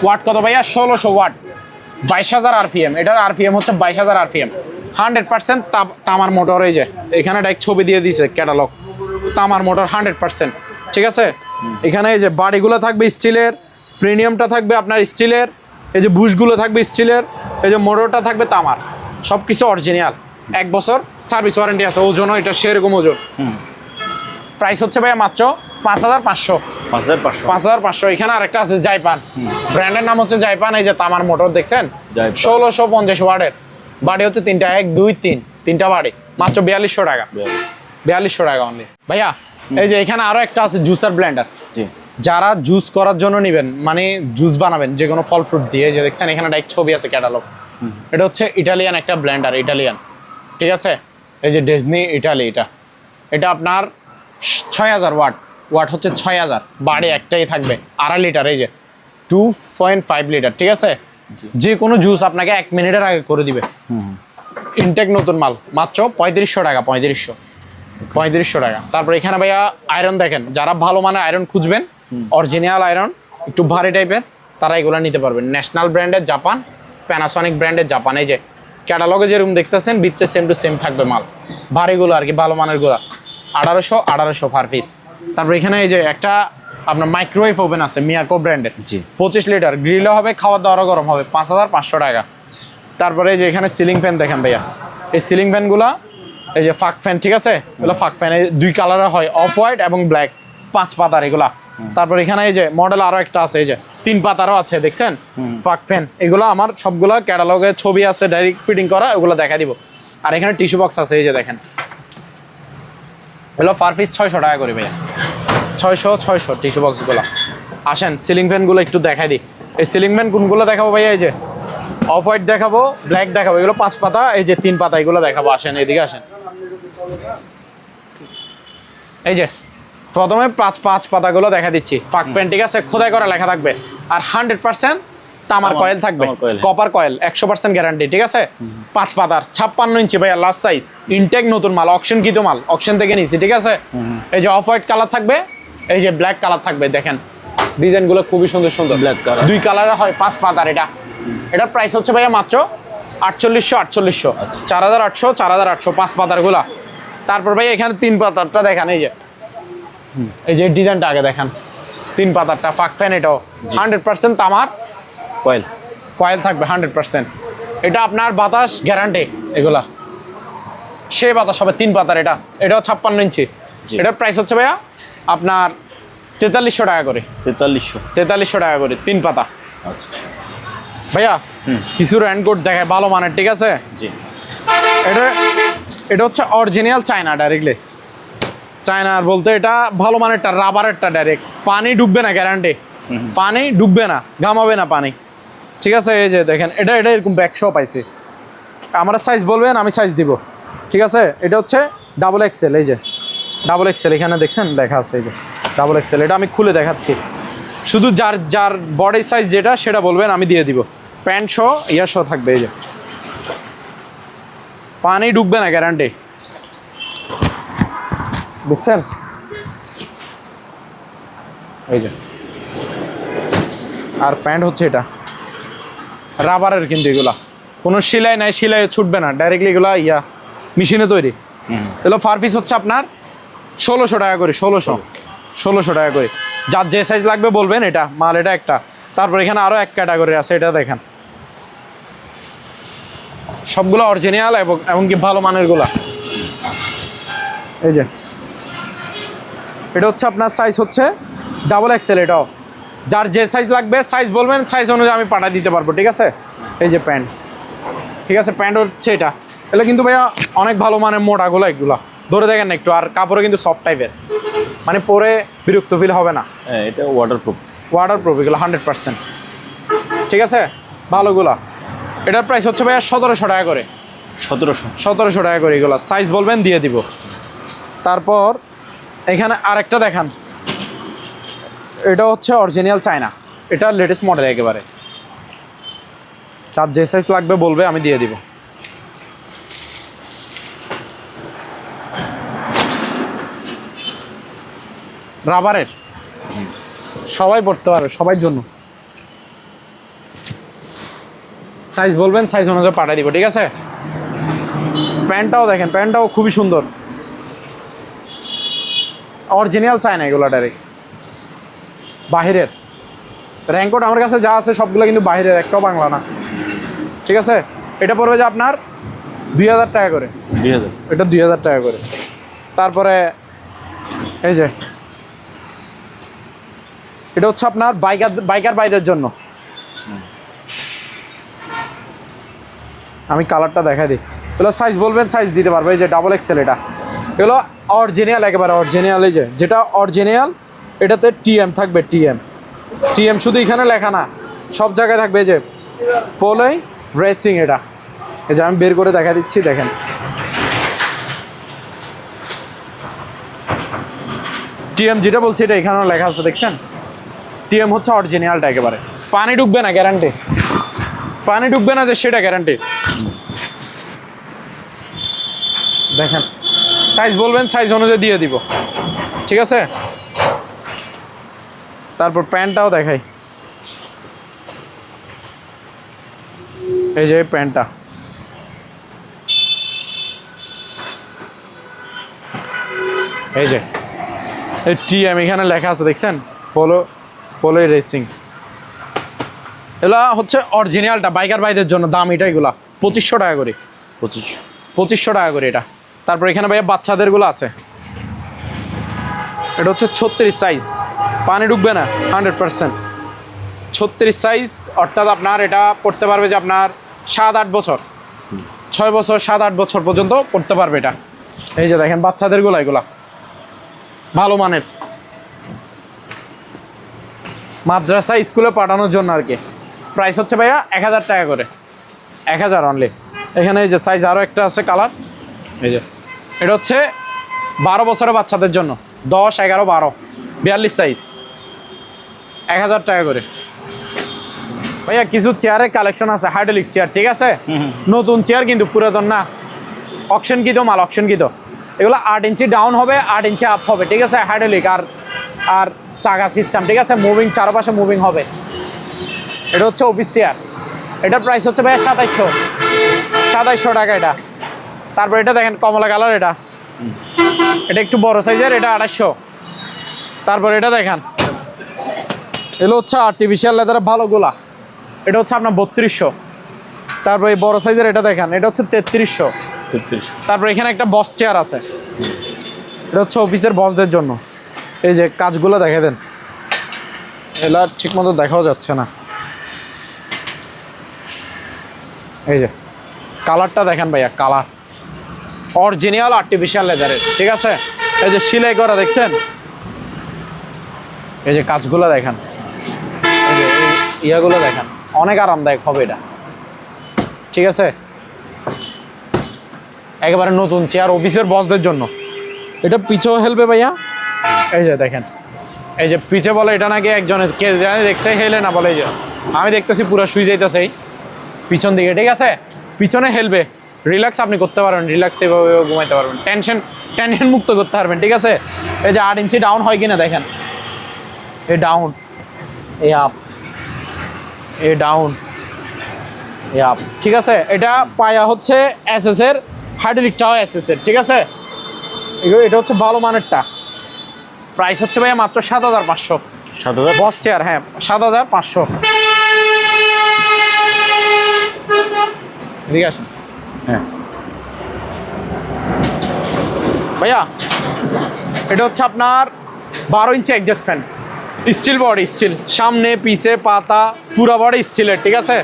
Speaker 1: ওয়াট কত ভাইয়া? 1600 ওয়াট, 22000 আরপিএম। এটার আরপিএম হচ্ছে 22000 আরপিএম, 100% তামার মোটর। এই যে এখানে ডাইরেক্ট ছবি দিয়ে দিয়েছে ক্যাটালগ, তামার মোটর 100%, ঠিক আছে। এখানে এই যে বাড়িগুলো থাকবে স্টিলের, প্রিমিয়ামটা থাকবে আপনার স্টিলের, এই যে বুশগুলো থাকবে স্টিলের, এই যে মোটরটা থাকবে তামার, সব কিছু অরিজিনাল। 1 বছর সার্ভিস ওয়ারেন্টি আছে। ওজনও এটা সেরকম ওজন। প্রাইস হচ্ছে ভাইয়া মাত্র 5500। 5500। এখানে আরেকটা আছে জাইপান, ব্র্যান্ডের নাম হচ্ছে জাইপান। এই যে তামার মোটর দেখছেন, 1650 ওয়াটের, বাড়ি হচ্ছে 3টা, 1 2 3, 3টা বাড়ি, মাত্র 4200 টাকা, 4200 টাকা অনলি। ভাইয়া এই যে এখানে আরো একটা আছে জুসার ব্লেন্ডার, যারা জুস করার জন্য নেবেন, মানে জুস বানাবেন যে কোনো ফল ফ্রুট দিয়ে। যে দেখছেন এখানে ডাইরেক্ট ছবি আছে ক্যাটালগ। এটা হচ্ছে ইটালিয়ান একটা ব্লেন্ডার, ইটালিয়ান, ঠিক আছে। এই যে ডিজনি ইটালি, এটা আপনার 6000 ওয়াট হচ্ছে 6000, বাড়ি একটাই থাকবে, 2.5 লিটার। এই যে 2.5 লিটার, ঠিক আছে। যে কোনো জুস আপনাকে 1 মিনিটের আগে করে দিবে। ইনটেক নতুন মাল, মাত্র 3500 টাকা, 3500। 3500 টাকা। তারপর এখানে ভাইয়া আয়রন দেখেন, যারা ভালো মানের আয়রন খুঁজবেন, অরিজিনাল আয়রন একটু ভারী টাইপের, তারা এগুলো নিতে পারবেন। ন্যাশনাল ব্র্যান্ডের জাপান, প্যানাসনিক ব্র্যান্ডের জাপান। এই যে ক্যাটালগে যেরকম দেখতেছেন ভিতরে সেম টু সেম থাকবে মাল, ভারীগুলো আর কি, ভালো মানের গুলা 1800 পার পিস। তারপর এখানে এই যে একটা আপনার মাইক্রোওয়েভ ওভেন আছে মিয়াকো ব্র্যান্ডের,
Speaker 2: জি
Speaker 1: 25 লিটার, গ্রিলও হবে, খাওয়া দাওয়ারও গরম হবে, 5500 টাকা। তারপরে এই যে এখানে সিলিং ফ্যান দেখেন ভাইয়া, এই সিলিং ফ্যানগুলা এই যে ফাক ফ্যান, ঠিক আছে, এগুলো ফাক ফ্যান, এই 2 কালারের হয়, অফ হোয়াইট এবং ব্ল্যাক, 5 পাতার এগুলা। তারপর এখানে এই যে মডেল আরো একটা আছে, এই যে 3 পাতারও আছে, দেখছেন ফাক ফ্যান। এগুলো আমার সবগুলো ক্যাটালগে ছবি আছে, ডাইরেক্ট ফিটিং করা, ওগুলো দেখা দিব। আর এখানে টিস্যু বক্স আছে, এই যে দেখেন, এগুলো পার পিস 600 টাকা করে ভাইয়া, 600 টিস্যু বক্সগুলো। আসেন সিলিং ফ্যানগুলো একটু দেখাই দিই। এই সিলিং ফ্যান কোনগুলো দেখাবো ভাইয়া? এই যে অফ হোয়াইট দেখাবো, ব্ল্যাক দেখাবো, এগুলো 5 পাতা, এই যে 3 পাতা, এগুলো দেখাবো। আসেন এদিকে আসেন। এই যে প্রথমে 5 পাতাগুলো দেখা দিচ্ছি, ফাক ফ্যান, ঠিক আছে, খোদাই করা লেখা থাকবে, আর 100% তামার কয়েল থাকবে, কপার কয়েল, 100% গ্যারান্টি, ঠিক আছে। 5 পাতার 56 ইঞ্চি ভাইয়া, লাস্ট সাইজ, ইনটেক নতুন মাল, অকশন কিতো মাল, অকশন থেকে নিছি, ঠিক আছে। এই যে অফ হোয়াইট কালার থাকবে, এই যে ব্ল্যাক কালার থাকবে, দেখেন ডিজাইনগুলো খুবই সুন্দর সুন্দর,
Speaker 2: ব্ল্যাক কালার,
Speaker 1: 2 কালারের হয়, 5 পাতার। এটার প্রাইস হচ্ছে ভাইয়া মাত্র 4800 4800 5 পাতার গুলা। তারপর ভাই এখানে 3 পাতারটা দেখেন, এই যে ডিজাইনটা আগে দেখেন, 3 পাতারটা ফাক ফ্যান, এটাও 100% তামার কয়েল থাকবে, 100%। এটা আপনার বাতাস গ্যারান্টি, এগুলা সে বাতাস হবে 3 পাতার। এটাও 56 ইঞ্চি। এটার প্রাইস হচ্ছে ভাইয়া আপনার 4300 টাকা করে, 4300 টাকা করে 3 পাতা।
Speaker 2: আচ্ছা
Speaker 1: ভাইয়া কিছু রেনকোট দেখায় ভালো মানের, ঠিক আছে।
Speaker 2: জি
Speaker 1: এটা হচ্ছে অরিজিনাল চায়না, ডাইরেক্টলি চায়নার বলতে এটা ভালো মানেরটা, রাবারেরটা, ডাইরেক্ট পানি ডুববে না, গ্যারান্টি, পানি ডুববে না, ঘামাবে না পানি, ঠিক আছে। এই যে দেখেন, এটা এরকম ব্যাকশো পাইছে, আমরা সাইজ বলবেন আমি সাইজ দিব, ঠিক আছে। এটা হচ্ছে ডাবল এক্সেল, এই যে ডাবল এক্সেল, এখানে দেখছেন লেখা আছে, এই যে ডাবল এক্সেল। এটা আমি খুলে দেখাচ্ছি, শুধু যার বডি সাইজ যেটা সেটা বলবেন, আমি দিয়ে দিব। প্যান্ট সহ ইয়ার সহ থাকবে, এই যে পানি ডুববে না, গ্যারান্টি, দেখছেন। এই যে আর প্যান্ট হচ্ছে এটা রাবারের, কিন্তু এগুলা কোনো সেলাই নাই, সেলাই ছুটবে না, ডাইরেক্টলি এগুলা মেশিনে তৈরি। এগুলো পার পিস হচ্ছে আপনার 1600 টাকা করে, 1600 টাকা করে। যার যে সাইজ লাগবে বলবেন, এটা মাল, এটা একটা। তারপর এখানে আরো এক ক্যাটাগরি আছে, এটা দেখেন, সবগুলো অরিজিনাল এবং কি ভালো মানের গুলা। এই যে এটা হচ্ছে আপনার সাইজ হচ্ছে ডাবল এক্সেল, এটাও যার যে সাইজ লাগবে সাইজ বলবেন, সাইজ অনুযায়ী আমি পাঠিয়ে দিতে পারবো, ঠিক আছে। এই যে প্যান্ট, ঠিক আছে, প্যান্ট হচ্ছে এটা। এগুলো কিন্তু ভাইয়া অনেক ভালো মানের, মোটাগুলো, এগুলা ধরে দেখেন না একটু, আর কাপড়ে কিন্তু সফট টাইপের, মানে পরে বিরক্ত ফিল হবে না।
Speaker 2: এটা ওয়াটারপ্রুফ
Speaker 1: এগুলো 100%, ঠিক আছে, ভালোগুলা। এটার প্রাইস হচ্ছে ভাইয়া 1700 টাকা করে, 1700 টাকা করে এগুলো, সাইজ বলবেন দিয়ে দিব। তারপর এখানে আরেকটা দেখান, এটা হচ্ছে অরিজিনাল চায়না, এটা লেটেস্ট মডেল একেবারে, যার যে সাইজ লাগবে বলবে, আমি দিয়ে দিব। রাবারের, সবাই পড়তে পারবে, সবার জন্য। সাইজ বলবেন, সাইজ অনুযায়ী পাঠিয়ে দিব, ঠিক আছে। প্যান্টটাও দেখেন, প্যান্টটাও খুবই সুন্দর, অরিজিনাল চায়না, এগুলো ডাইরেক্ট বাহিরের। র্যাঙ্কোট আমার কাছে যা আছে সবগুলো কিন্তু বাহিরের, একটাও বাংলা না, ঠিক আছে। এটা পড়বে যে আপনার 2000 টাকা করে, এটা 2000 টাকা করে। তারপরে এই যে এটা হচ্ছে আপনার বাইকার ভাইদের জন্য, আমি কালারটা দেখাই দিই। এগুলো সাইজ বলবেন, সাইজ দিতে পারবো। এই যে ডাবল এক্সেল, এটা এগুলো অরিজিনাল, একেবারে অরিজিনাল। এই যে যেটা অরিজিনাল, এটাতে টিএম থাকবে, টিএম শুধু এখানে লেখা না, সব জায়গায় থাকবে। এই যে পোলোই রেসিং, এটা এই যে আমি বের করে দেখা দিচ্ছি, দেখেন টিএম যেটা বলছি, এটা এখানেও লেখা আছে, দেখছেন। টিএম হচ্ছে অরিজিনালটা, একেবারে পানি ঢুকবে না, গ্যারান্টি, পানি ঢুকবে না যে সেটা গ্যারান্টি। দেখেন সাইজ বলবেন, সাইজ অনুযায়ী দিয়ে দিব, ঠিক আছে। তারপর প্যান্টটাও দেখাই, এই যে প্যান্টটা, এই যে এই টিএম এখানে লেখা আছে দেখছেন, পোলো পোলো রেসিং। এগুলা হচ্ছে অরিজিনালটা বাইকার ভাইদের জন্য, দাম এটা এগুলা 2500 টাকা করে, 2500 টাকা করে এটা। তারপর এখানে ভাইয়া বাচ্চাদেরগুলো আছে, এটা হচ্ছে 36 সাইজ, পানি ঢুকবে না 100%। 36 সাইজ অর্থাৎ আপনার এটা পড়তে পারবে যে আপনার 7-8 বছর, 6 বছর 7-8 বছর পর্যন্ত পড়তে পারবে এটা। এই যে দেখেন বাচ্চাদেরগুলো, এগুলা ভালো মানের, মাদ্রাসা স্কুলে পাঠানোর জন্য আর কি। প্রাইস হচ্ছে ভাইয়া 1000 টাকা করে, 1000 অনলি। এখানে এই যে সাইজ আরও একটা আছে কালার, এই যে এটা হচ্ছে 12 বছরের বাচ্চাদের জন্য, 10, 11, 12, 42 সাইজ, 1000 টাকা করে। ভাইয়া কিছু চেয়ারের কালেকশন আছে, হাইড্রোলিক চেয়ার, ঠিক আছে, নতুন চেয়ার কিন্তু পুরাতন না, অকশন কিতো মাল, অকশন কিতো। এগুলো 8 ইঞ্চি ডাউন হবে, 8 ইঞ্চি আপ হবে, ঠিক আছে, হাইড্রোলিক আর চাকা সিস্টেম, ঠিক আছে, মুভিং, চারপাশে মুভিং হবে। এটা হচ্ছে অফিস চেয়ার, এটার প্রাইস হচ্ছে ভাইয়া 2700 টাকা এটা। তারপর এটা দেখেন কমলা কালার, এটা একটু বড় সাইজের, এটা 2800। তারপর এটা দেখেন, এগুলো হচ্ছে আর্টিফিশিয়াল লেদারের ভালো গোলা, এটা হচ্ছে আপনার 3200। তারপর এই বড় সাইজের এটা দেখেন, এটা হচ্ছে 3300। তারপর এখানে একটা বস চেয়ার আছে, এটা হচ্ছে অফিসের বসদের জন্য। এই যে কাজগুলো দেখে দেন, এগুলা ঠিক মতো দেখাও যাচ্ছে না, এই যে কালারটা দেখেন ভাইয়া, কালার অরিজিনাল আর্টিফিশিয়াল লেদারের, ঠিক আছে। এই যে সেলাই করা দেখছেন, এই যে কাজগুলো দেখেন, এই যে ইয়াগুলো দেখেন, অনেক আরামদায়ক হবে এটা, ঠিক আছে। একেবারে নতুন চেয়ার অফিসের বসদের জন্য। এটা পিছেও হেলবে ভাইয়া, এই যে দেখেন, এই যে পিছে বলে এটা নাকি একজনের কে জানে দেখছে, হেলে না বলে, এই যে আমি দেখতেছি পুরো শুই যাইতেছে এই পিছন দিকে, ঠিক আছে, পিছনে হেলবে, রিল্যাক্স আপনি করতে পারবেন, রিল্যাক্স এভাবে ঘুমাইতে পারবেন, টেনশন মুক্ত করতে পারবেন, ঠিক আছে। এই যে 8 ইঞ্চি ডাউন হয় কিনা দেখেন, এই ডাউন, এই আপ, এই ডাউন, এই আপ, ঠিক আছে। এটা পায়া হচ্ছে এসএস এর, হাইড্রোলিকটাও এসএস এর, ঠিক আছে। এটা হচ্ছে ভালো মানেরটা। প্রাইস হচ্ছে ভাইয়া মাত্র 7500।
Speaker 2: 7000
Speaker 1: বস চেয়ার, হ্যাঁ 7500। ঠিক আছে,
Speaker 2: হ্যাঁ
Speaker 1: ভাইয়া এটা হচ্ছে আপনার 12 inch adjust fan, steel body, steel, সামনে পিছে পাতা পুরো বডি স্টিলের, ঠিক আছে।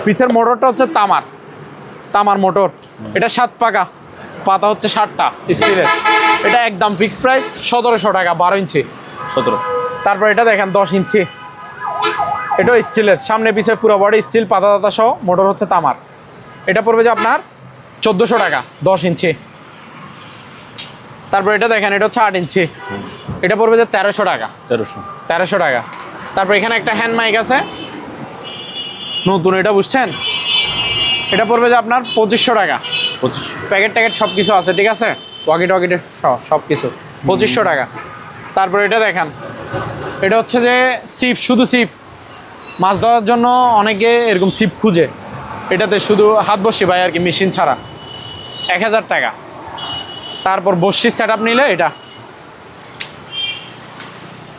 Speaker 1: পিছের মোটরটা হচ্ছে তামার মোটর, এটা 7 পাকা, পাতা হচ্ছে 7টা স্টিলের। এটা একদম ফিক্সড প্রাইস 1700 টাকা, 12 ইঞ্চি
Speaker 2: 1700।
Speaker 1: তারপর এটা দেখেন 10 ইঞ্চি, এটাও স্টিলের, সামনে পিছে পুরো বডি স্টিল, পাতা দাতা সহ, মোটর হচ্ছে তামার। এটা পড়বে যে আপনার 1400 টাকা, 10 ইঞ্চি। তারপর এটা দেখেন, এটা হচ্ছে 8 ইঞ্চি, এটা পড়বে যে 1300 টাকা, 1300 টাকা। তারপর এখানে একটা হ্যান্ড মাইক আছে নতুন, এটা বুঝছেন, এটা পড়বে যে আপনার 2500 টাকা,
Speaker 2: 2500।
Speaker 1: প্যাকেট সব কিছু আছে, ঠিক আছে, ওয়াকি টকিটের সব কিছু 2500 টাকা। তারপর এটা দেখেন, এটা হচ্ছে যে সিপ, শুধু সিপ, মাছ ধরার জন্য অনেকে এরকম সিপ খুঁজে, এটাতে শুধু হাত বসি ভাই আর কি, মেশিন ছাড়া, 1000 টাকা। তারপর বসির সেট আপ নিলে এটা,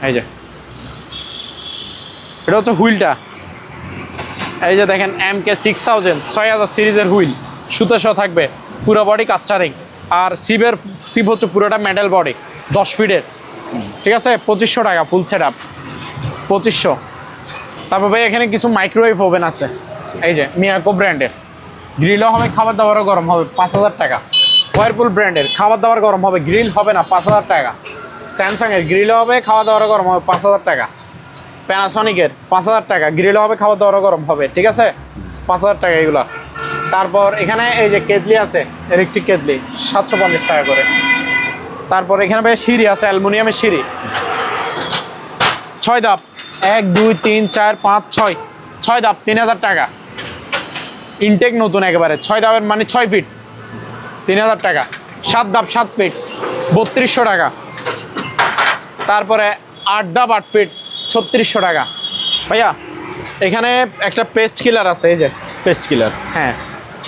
Speaker 1: এই যে এটা হচ্ছে হুইলটা, এই যে দেখেন MK 6000 6000 সিরিজের হুইল, সুতো সহ থাকবে, পুরো বডি কাস্টারিং, আর সিপ হচ্ছে পুরোটা মেটাল বডি, 10 ফিটের, ঠিক আছে, 2500 টাকা ফুল সেট আপ, 2500। তারপর ভাই এখানে কিছু মাইক্রোওয়েভ ওভেন আছে, এই যে মিয়াকো ব্র্যান্ডের, গ্রিলও হবে, খাবার দাবারও গরম হবে, 5000 টাকা। ওয়ারপুল ব্র্যান্ডের, খাবার দাবার গরম হবে, গ্রিল হবে না, 5000 টাকা। স্যামসাংয়ের গ্রিলও হবে, খাওয়া দাওয়ারও গরম হবে, 5000 টাকা। প্যানাসনিকের 5000 টাকা, গ্রিলও হবে, খাবার দাবারও গরম হবে, ঠিক আছে, 5000 টাকা এগুলো। তারপর এখানে এই যে কেটলি আছে, ইলেকট্রিক কেটলি, 750 টাকা করে। তারপর এখানে ভাই সিঁড়ি আছে, অ্যালুমিনিয়ামের সিঁড়ি, 6 ধাপ, 1 2 3 4 5 6, 6 ধাপ, 3000 টাকা। ইনটেক নতুন একেবারে, 6 ধাপের মানে 6 ফিট, 3000 টাকা। 7 ধাপ 7 ফিট 3200 টাকা। তারপরে 8 ধাপ 8 ফিট 3600 টাকা। ভাইয়া এখানে একটা পেস্ট কিলার আছে, এই যে
Speaker 2: পেস্ট কিলার।
Speaker 1: হ্যাঁ,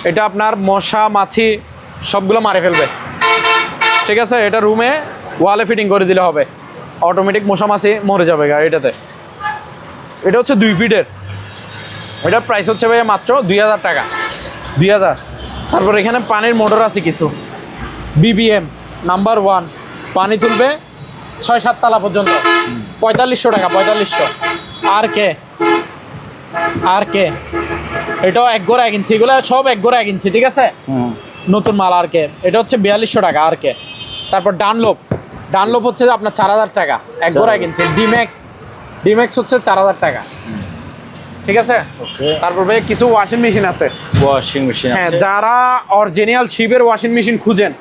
Speaker 1: এটা আপনার মশা মাছি সবগুলো মারে ফেলবে, ঠিক আছে। এটা রুমে ওয়ালে ফিটিং করে দিলে হবে, অটোমেটিক মশা মাছি মরে যাবে এটাতে। এটা হচ্ছে 2 ফিটের, এটার প্রাইস হচ্ছে ভাইয়া মাত্র 2000 টাকা, 2000। তারপর এখানে পানির মোটর আছে কিছু, বিবিএম নাম্বার 1, পানি তুলবে 6-7 তলা পর্যন্ত, 4500 টাকা, 4500। আর কে এটাও 1 গোড়া 1 ইঞ্চি, এগুলো সব 1 গোড়া 1 ইঞ্চি, ঠিক আছে। নতুন মাল আর কে, এটা হচ্ছে 4200 টাকা আর কে। তারপর ডানলোপ হচ্ছে আপনার 4000 টাকা, 1 গোড়া 1 ইঞ্চি। ডিম্যাক্স হচ্ছে 4000 টাকা, ঠিক আছে। তারপর ভাই কিছু ওয়াশিং মেশিন আছে,
Speaker 2: ওয়াশিং মেশিন।
Speaker 1: হ্যাঁ, যারা অরিজিনাল শিবের ওয়াশিং মেশিন খুঁজেন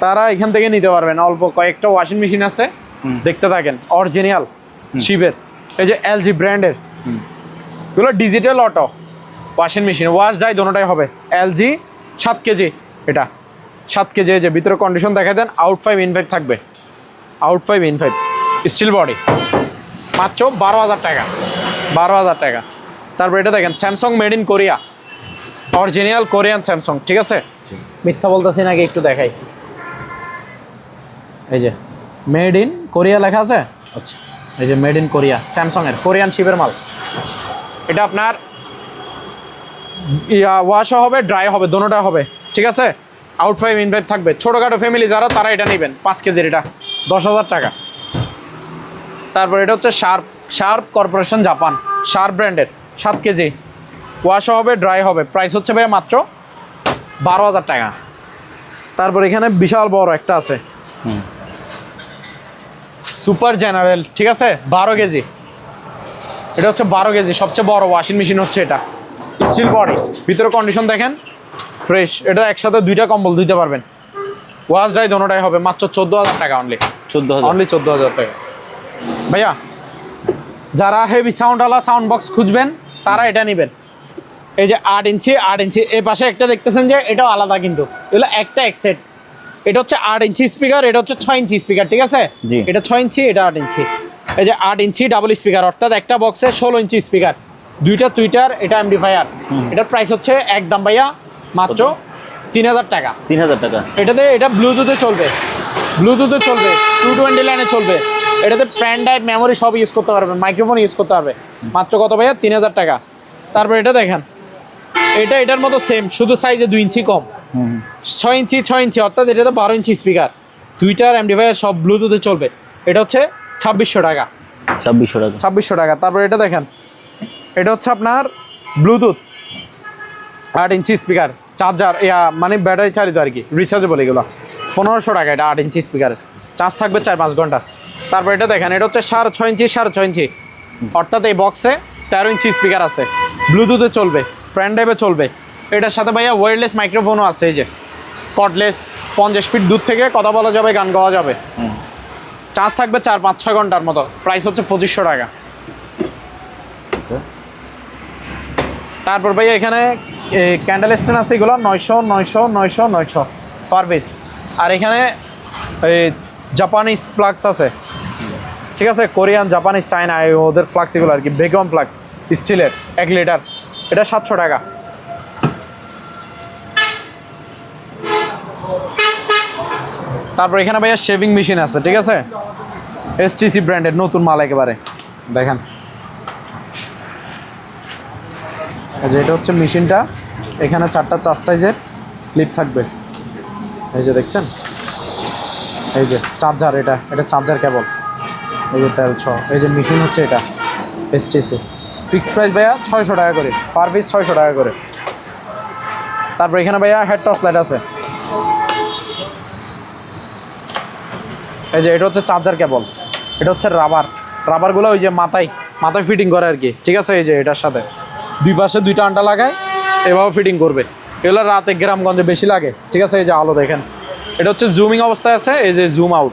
Speaker 1: তারা এখান থেকে নিতে পারবেন। অল্প কয়েকটা ওয়াশিং মেশিন আছে, দেখতে থাকেন, অরিজিনাল শিবের। এই যে এলজি ব্র্যান্ডের, এগুলো digital auto washing machine, wash dry দোনোটাই হবে। এলজি 7 কেজি, এটা 7 কেজি। এই যে ভিতরে কন্ডিশন দেখা দেন, আউট 5 ইন 5 থাকবে, আউট 5 ইন 5 স্টিল বডি, মাত্র 12,000 টাকা, 12,000 টাকা। তারপর এটা দেখেন, Samsung made in Korea, original Korean Samsung, ঠিক আছে। মিথ্যা বলতেছি নাকি একটু দেখাই, এই যে মেড ইন কোরিয়া লেখা আছে।
Speaker 2: আচ্ছা,
Speaker 1: এই যে মেড ইন কোরিয়া, স্যামসাংয়ের কোরিয়ান শিপের মাল। এটা আপনার ওয়াশও হবে, ড্রাই হবে, দোনোটা হবে, ঠিক আছে। আউট 5 ইন 5 থাকবে। ছোটোখাটো ফ্যামিলি যারা, তারা এটা নেবেন, 5 কেজির, এটা 10,000 টাকা। তারপর এটা হচ্ছে শার্প কর্পোরেশন জাপান, শার্প ব্র্যান্ডের, 7 কেজি, ওয়াশও হবে, ড্রাই হবে। প্রাইস হচ্ছে ভাই মাত্র 12,000 টাকা। তারপর এখানে বিশাল বড় একটা আছে, সুপার জেনারেল, ঠিক আছে, 12 কেজি। এটা হচ্ছে 12 কেজি, সবচেয়ে বড় ওয়াশিং মেশিন হচ্ছে এটা, স্টিল বডি, ভিতরে কন্ডিশন দেখেন ফ্রেশ। এটা একসাথে 2টা কম্বল ধুইতে পারবেন, ওয়াশ ড্রাই দোনোটাই হবে, মাত্র 14,000 টাকা অনলি, 14,000 টাকা। ভাইয়া যারা হেভি সাউন্ডওয়ালা সাউন্ড বক্স খুঁজবেন তারা এটা নেবেন। এই যে 8 ইঞ্চি, এই পাশে একটা দেখতেছেন যে এটাও আলাদা, কিন্তু এগুলো একটা এক সেট। এটা হচ্ছে 8 ইঞ্চি স্পিকার, এটা হচ্ছে 6 ইঞ্চি স্পিকার, ঠিক আছে। এটা 6 ইঞ্চি, এটা 8 ইঞ্চি। এই যে 8 ইঞ্চি ডাবল স্পিকার, অর্থাৎ একটা বক্সে 16 ইঞ্চি স্পিকার, 2টা টুইটার, এটা এমডিফায়ার। এটার প্রাইস হচ্ছে একদম ভাইয়া মাত্র 3000 টাকা,
Speaker 2: 3000 টাকা।
Speaker 1: এটা ব্লুটুথে চলবে, 220 লাইনে চলবে। এটাতে প্যান ড্রাইভ, মেমোরি সব ইউজ করতে পারবেন, মাইক্রোফোন ইউজ করতে পারবে। মাত্র কত ভাইয়া? 3000 টাকা। তারপর এটা দেখেন, এটার মতো সেম, শুধু সাইজে 2 ইঞ্চি কম, 6 ইঞ্চি, অর্থাৎ এটাতে 12 ইঞ্চি স্পিকার, টুইটার, এমডিফায়ার সব ব্লুটুথে চলবে। এটা হচ্ছে 2600 টাকা, 2600 টাকা। তারপর এটা দেখেন, এটা হচ্ছে আপনার ব্লুটুথ 8 ইঞ্চি স্পিকার, চার্জার, মানে ব্যাটারি চালিত আর কি, রিচার্জেবল। এগুলো 1500 টাকা। এটা 8 ইঞ্চি স্পিকারের, চার্জ থাকবে 4-5 ঘন্টা। তারপর এটা দেখেন, এটা হচ্ছে 6.5 ইঞ্চি, অর্থাৎ এই বক্সে 13 ইঞ্চি স্পিকার আছে, ব্লুটুথে চলবে, প্যান ড্রাইভে চলবে। এটার সাথে ভাইয়া ওয়্যারলেস মাইক্রোফোনও আছে, এই যে কর্ডলেস, 50 ফিট দূর থেকে কথা বলা যাবে, গান গাওয়া যাবে। চার্জ থাকবে 4-5-6 ঘন্টার মতো। প্রাইস হচ্ছে 2500 টাকা। তারপর ভাইয়া এখানে ক্যান্ডেল স্ট্যান্ড আছে, এগুলো 900 পার পিস। আর এখানে জাপানিজ ফ্লাক্স আছে, ঠিক আছে, কোরিয়ান, জাপানিজ, চায়না, ওদের ফ্লাক্স এগুলো আর কি, বেগম ফ্লাক্স স্টিলের 1 লিটার, এটা 700 টাকা। তারপর এখানে ভাইয়া শেভিং মেশিন আছে, ঠিক আছে, এসটিসি ব্র্যান্ডের, নতুন মাল একেবারে। দেখেন, এই যে এটা হচ্ছে মেশিনটা, এখানে 4টা 4 সাইজের ক্লিপ থাকবে, এই যে দেখছেন, এই যে চার্জার, এটা চার্জার কেবল, এই যে তেল সহ। এই যে মেশিন হচ্ছে এটা এসটিসি, ফিক্সড প্রাইস ভাইয়া 600 টাকা করে, পার পিস 600 টাকা করে। তারপর এখানে ভাইয়া হেড টর্চ লাইট আছে, এই যে এটা হচ্ছে চার্জার কেবল, এটা হচ্ছে রাবারগুলো ওই যে মাথায় ফিটিং করে আর কি, ঠিক আছে। এই যে এটার সাথে 2 পাশে 2টা আন্টা লাগায়, এভাবে ফিটিং করবে। এগুলো রাতে গ্রামগঞ্জে বেশি লাগে, ঠিক আছে। এই যে আলো দেখেন, এটা হচ্ছে জুমিং অবস্থায় আছে, এই যে জুম আউট,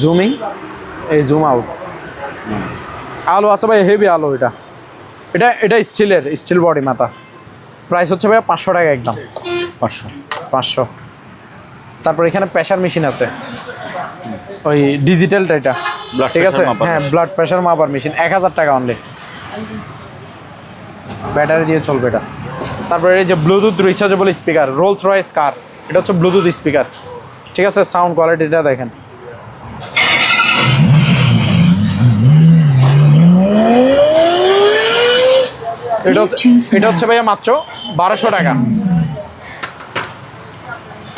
Speaker 1: জুমিং, এই জুম আউট। আলো আছে ভাই, হেভি আলো। এটা স্টিল বডি মাথা। প্রাইস হচ্ছে ভাই 500 টাকা একদম, 500। তারপর এখানে প্রেশার মেশিন আছে, ওই ডিজিটালটা এটা,
Speaker 2: Blood
Speaker 1: ঠিক আছে?
Speaker 2: pressure মাপার
Speaker 1: হ্যাঁ, ব্লাড প্রেশার মাপার মেশিন 1000 টাকা অনলি, ব্যাটারি দিয়ে চলবে এটা। তারপরে এই যে Bluetooth rechargeable speaker, Rolls Royce car, এটা হচ্ছে ব্লুটুথ স্পিকার, ঠিক আছে? সাউন্ড কোয়ালিটিটা দেখেন। এটা হচ্ছে ভাইয়া মাত্র 1200 টাকা।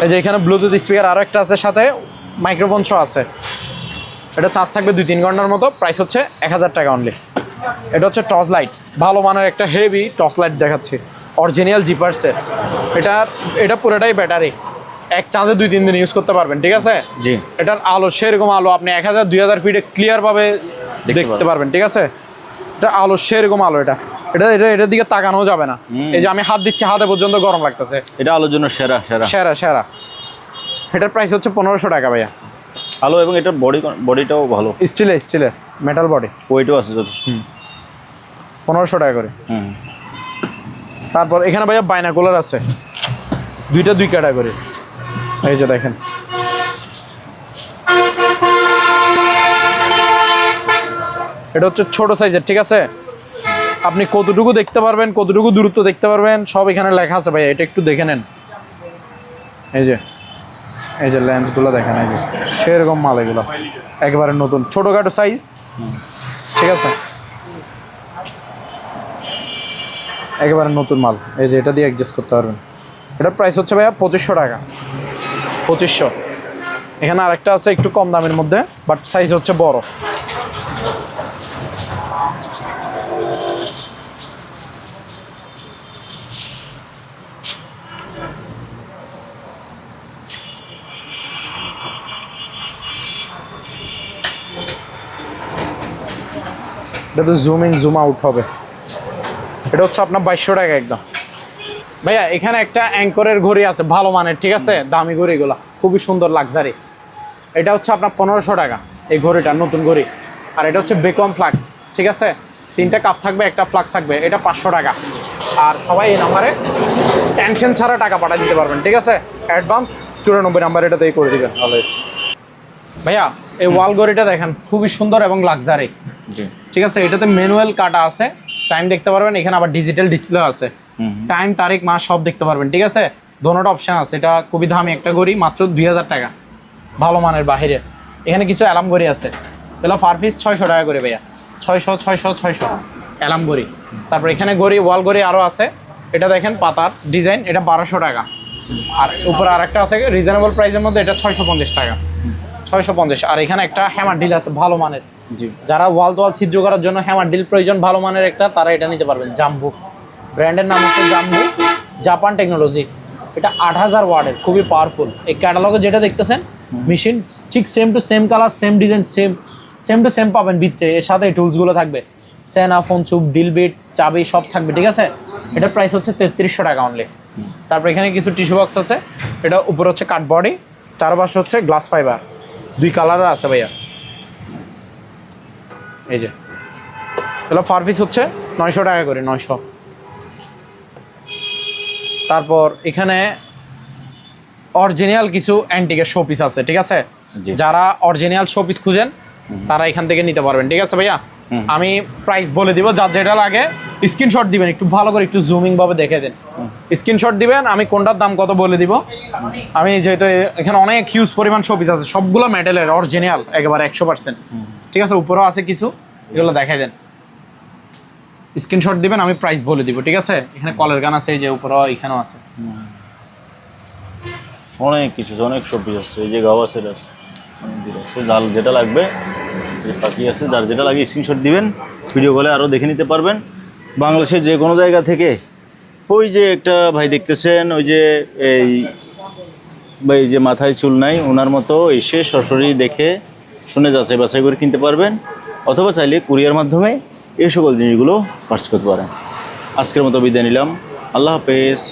Speaker 1: এই যে এখানে ব্লুটুথ স্পিকার আরও একটা আছে, সাথে মাইক্রোফোন সহ আছে। এটা চার্জ থাকবে 2-3 ঘন্টার মতো, প্রাইস হচ্ছে 1000 টাকা অনলি। এটা হচ্ছে টর্চ লাইট, ভালো মানের একটা হেভি টর্চ লাইট দেখাচ্ছি, অরিজিনাল জিপার্সের। এটা পুরোটাই ব্যাটারি, এক চার্জে 2-3 দিন ইউজ করতে পারবেন, ঠিক আছে?
Speaker 2: জি।
Speaker 1: এটার আলো সেরকম আলো, আপনি 1000-2000 ফিটে ক্লিয়ারভাবে দেখতে পারবেন, ঠিক আছে? এটা আলো সেরকম আলো, এটার দিকে তাকানো যাবে না। এই যে আমি হাত দিচ্ছি, হাতে পর্যন্ত গরম লাগতেছে।
Speaker 2: এটা আলোর জন্য সেরা সেরা
Speaker 1: সেরা সেরা। এটার প্রাইস হচ্ছে 1500 টাকা ভাইয়া।
Speaker 2: আলো, এবং এটার বডিটাও ভালো,
Speaker 1: স্টিলের মেটাল বডি,
Speaker 2: ওয়েটও আছে যথেষ্ট।
Speaker 1: 1500 টাকা করে। তারপর এখানে ভাইয়া বাইনাকুলার আছে, দুইটা 2 ক্যাটাগরি। এই যে দেখেন, এটা হচ্ছে ছোট সাইজের, ঠিক আছে? আপনি কতটুকু দেখতে পারবেন, কতটুকু দূরত্ব দেখতে পারবেন, সব এখানে লেখা আছে ভাইয়া। এটা একটু দেখে নেন। এই যে লেন্সগুলো দেখেন, এই যে সেরকম মাল এগুলো, একেবারে নতুন, ছোটোখাটো সাইজ, ঠিক আছে? একেবারে নতুন মাল। এই যে এটা দিয়ে অ্যাডজাস্ট করতে পারবেন। এটার প্রাইস হচ্ছে ভাইয়া 2500 টাকা, 2500। এখানে আরেকটা আছে একটু কম দামের মধ্যে, বাট সাইজ হচ্ছে বড়। এটাতে জুম ইন জুম আউট হবে। এটা হচ্ছে আপনার 2200 টাকা একদম। ভাইয়া এখানে একটা অ্যাঙ্করের ঘড়ি আছে ভালো মানের, ঠিক আছে? দামি ঘড়িগুলো খুবই সুন্দর লাক্সারি। এটা হচ্ছে আপনার 1500 টাকা এই ঘড়িটা, নতুন ঘড়ি। আর এটা হচ্ছে বেকম ফ্লাক্স, ঠিক আছে? 3টা কাপ থাকবে, একটা ফ্লাক্স থাকবে, এটা 500 টাকা। আর সবাই এই নাম্বারে টেনশন ছাড়া টাকা পাঠিয়ে দিতে পারবেন, ঠিক আছে? অ্যাডভান্স 94 নাম্বার এটাতেই করে দিবেন অলওয়েজ। ভাইয়া এই ওয়াল ঘড়িটা দেখেন, খুবই সুন্দর এবং লাক্সারি, ঠিক আছে? এটাতে ম্যানুয়াল কাটা আছে, টাইম দেখতে পারবেন। এখানে আবার ডিজিটাল ডিসপ্লে আছে, টাইম তারিখ মাস সব দেখতে পারবেন, ঠিক আছে? দোনোটা অপশান আছে। এটা খুবই দামি একটা ঘড়ি, মাত্র 2000 টাকা, ভালো মানের বাহিরে। এখানে কিছু অ্যালার্ম ঘড়ি আছে, এগুলো পার পিস 600 টাকা করে ভাইয়া, 600 অ্যালার্ম ঘড়ি। তারপর এখানে ওয়াল ঘড়ি আরও আছে, এটা দেখেন পাতার ডিজাইন, এটা 1200 টাকা। আর উপরে আরেকটা আছে রিজনেবল প্রাইসের মধ্যে, এটা 650 টাকা, 650। আর এখানে একটা হ্যামার ডিল আছে ভালো মানের, যারা ওয়াল ছিদ্র করার জন্য হ্যামার ডিল প্রয়োজন ভালো মানের একটা, তারা এটা নিতে পারবেন। জাম্বু ব্র্যান্ডের নাম হচ্ছে জাম্বু, জাপান টেকনোলজি। এটা 8000 ওয়াটের, খুবই পাওয়ারফুল। এই ক্যাটালগে যেটা দেখতেছেন মেশিন ঠিক same to same colour, same design, same to same পাবেন ভিতরে। এর সাথে এই টুলসগুলো থাকবে, সেনা, ফোন চুপ, ডিল বিট, চাবি সব থাকবে, ঠিক আছে? এটার প্রাইস হচ্ছে 3300 টাকা অনলি। তারপর এখানে কিছু টিস্যু বক্স আছে, এটা উপরে হচ্ছে কাঠ বডি, চারপাশে হচ্ছে গ্লাস ফাইবার, 2 কালারের আছে ভাইয়া। এই যে এগুলো পার পিস হচ্ছে 900 টাকা করে, 900। তারপর এখানে অরিজিনাল কিছু অ্যান্টিকের শোপিস আছে, ঠিক আছে? যারা অরিজিনাল শোপিস খুঁজেন তারা এখান থেকে নিতে পারবেন, ঠিক আছে ভাইয়া? আমি প্রাইস বলে দিব, যার যেটা লাগে স্ক্রিনশট দিবেন, একটু ভালো করে একটু জুমিং ভাবে দেখে দেন, স্ক্রিনশট দিবেন, আমি কোনটার দাম কত বলে দিব। আমি যেহেতু এখানে অনেক হিউজ পরিমাণ শোপিস আছে, সবগুলো মেটালের অরিজিনাল একেবারে 100%, ঠিক আছে? উপরেও আছে কিছু, এগুলো দেখাই দেন, স্ক্রিনশট দিবেন, আমি প্রাইস বলে দিব, ঠিক আছে? এখানে কলের গান আছে, এই যে উপরেও এখানেও আছে,
Speaker 2: অনেক কিছু, অনেক শোপিস আছে। এই যে গাওয়া সেট আছে, যার যেটা লাগবে, যে পাখি আছে, যার যেটা লাগে স্ক্রিনশট দিবেন, ভিডিও কলে আরও দেখে নিতে পারবেন বাংলাদেশের যে কোনো জায়গা থেকে। ওই যে একটা ভাই দেখতেছেন, ওই যে এই ভাই যে মাথায় চুল নাই, ওনার মতো এসে সরাসরি দেখে শুনে যাচাই বাছাই করে কিনতে পারবেন, অথবা চাইলে কুরিয়ার মাধ্যমে এই সকল জিনিসগুলো পার্চেস করতে পারেন। আজকের মতো বিদায় নিলাম, আল্লাহ হাফেজ।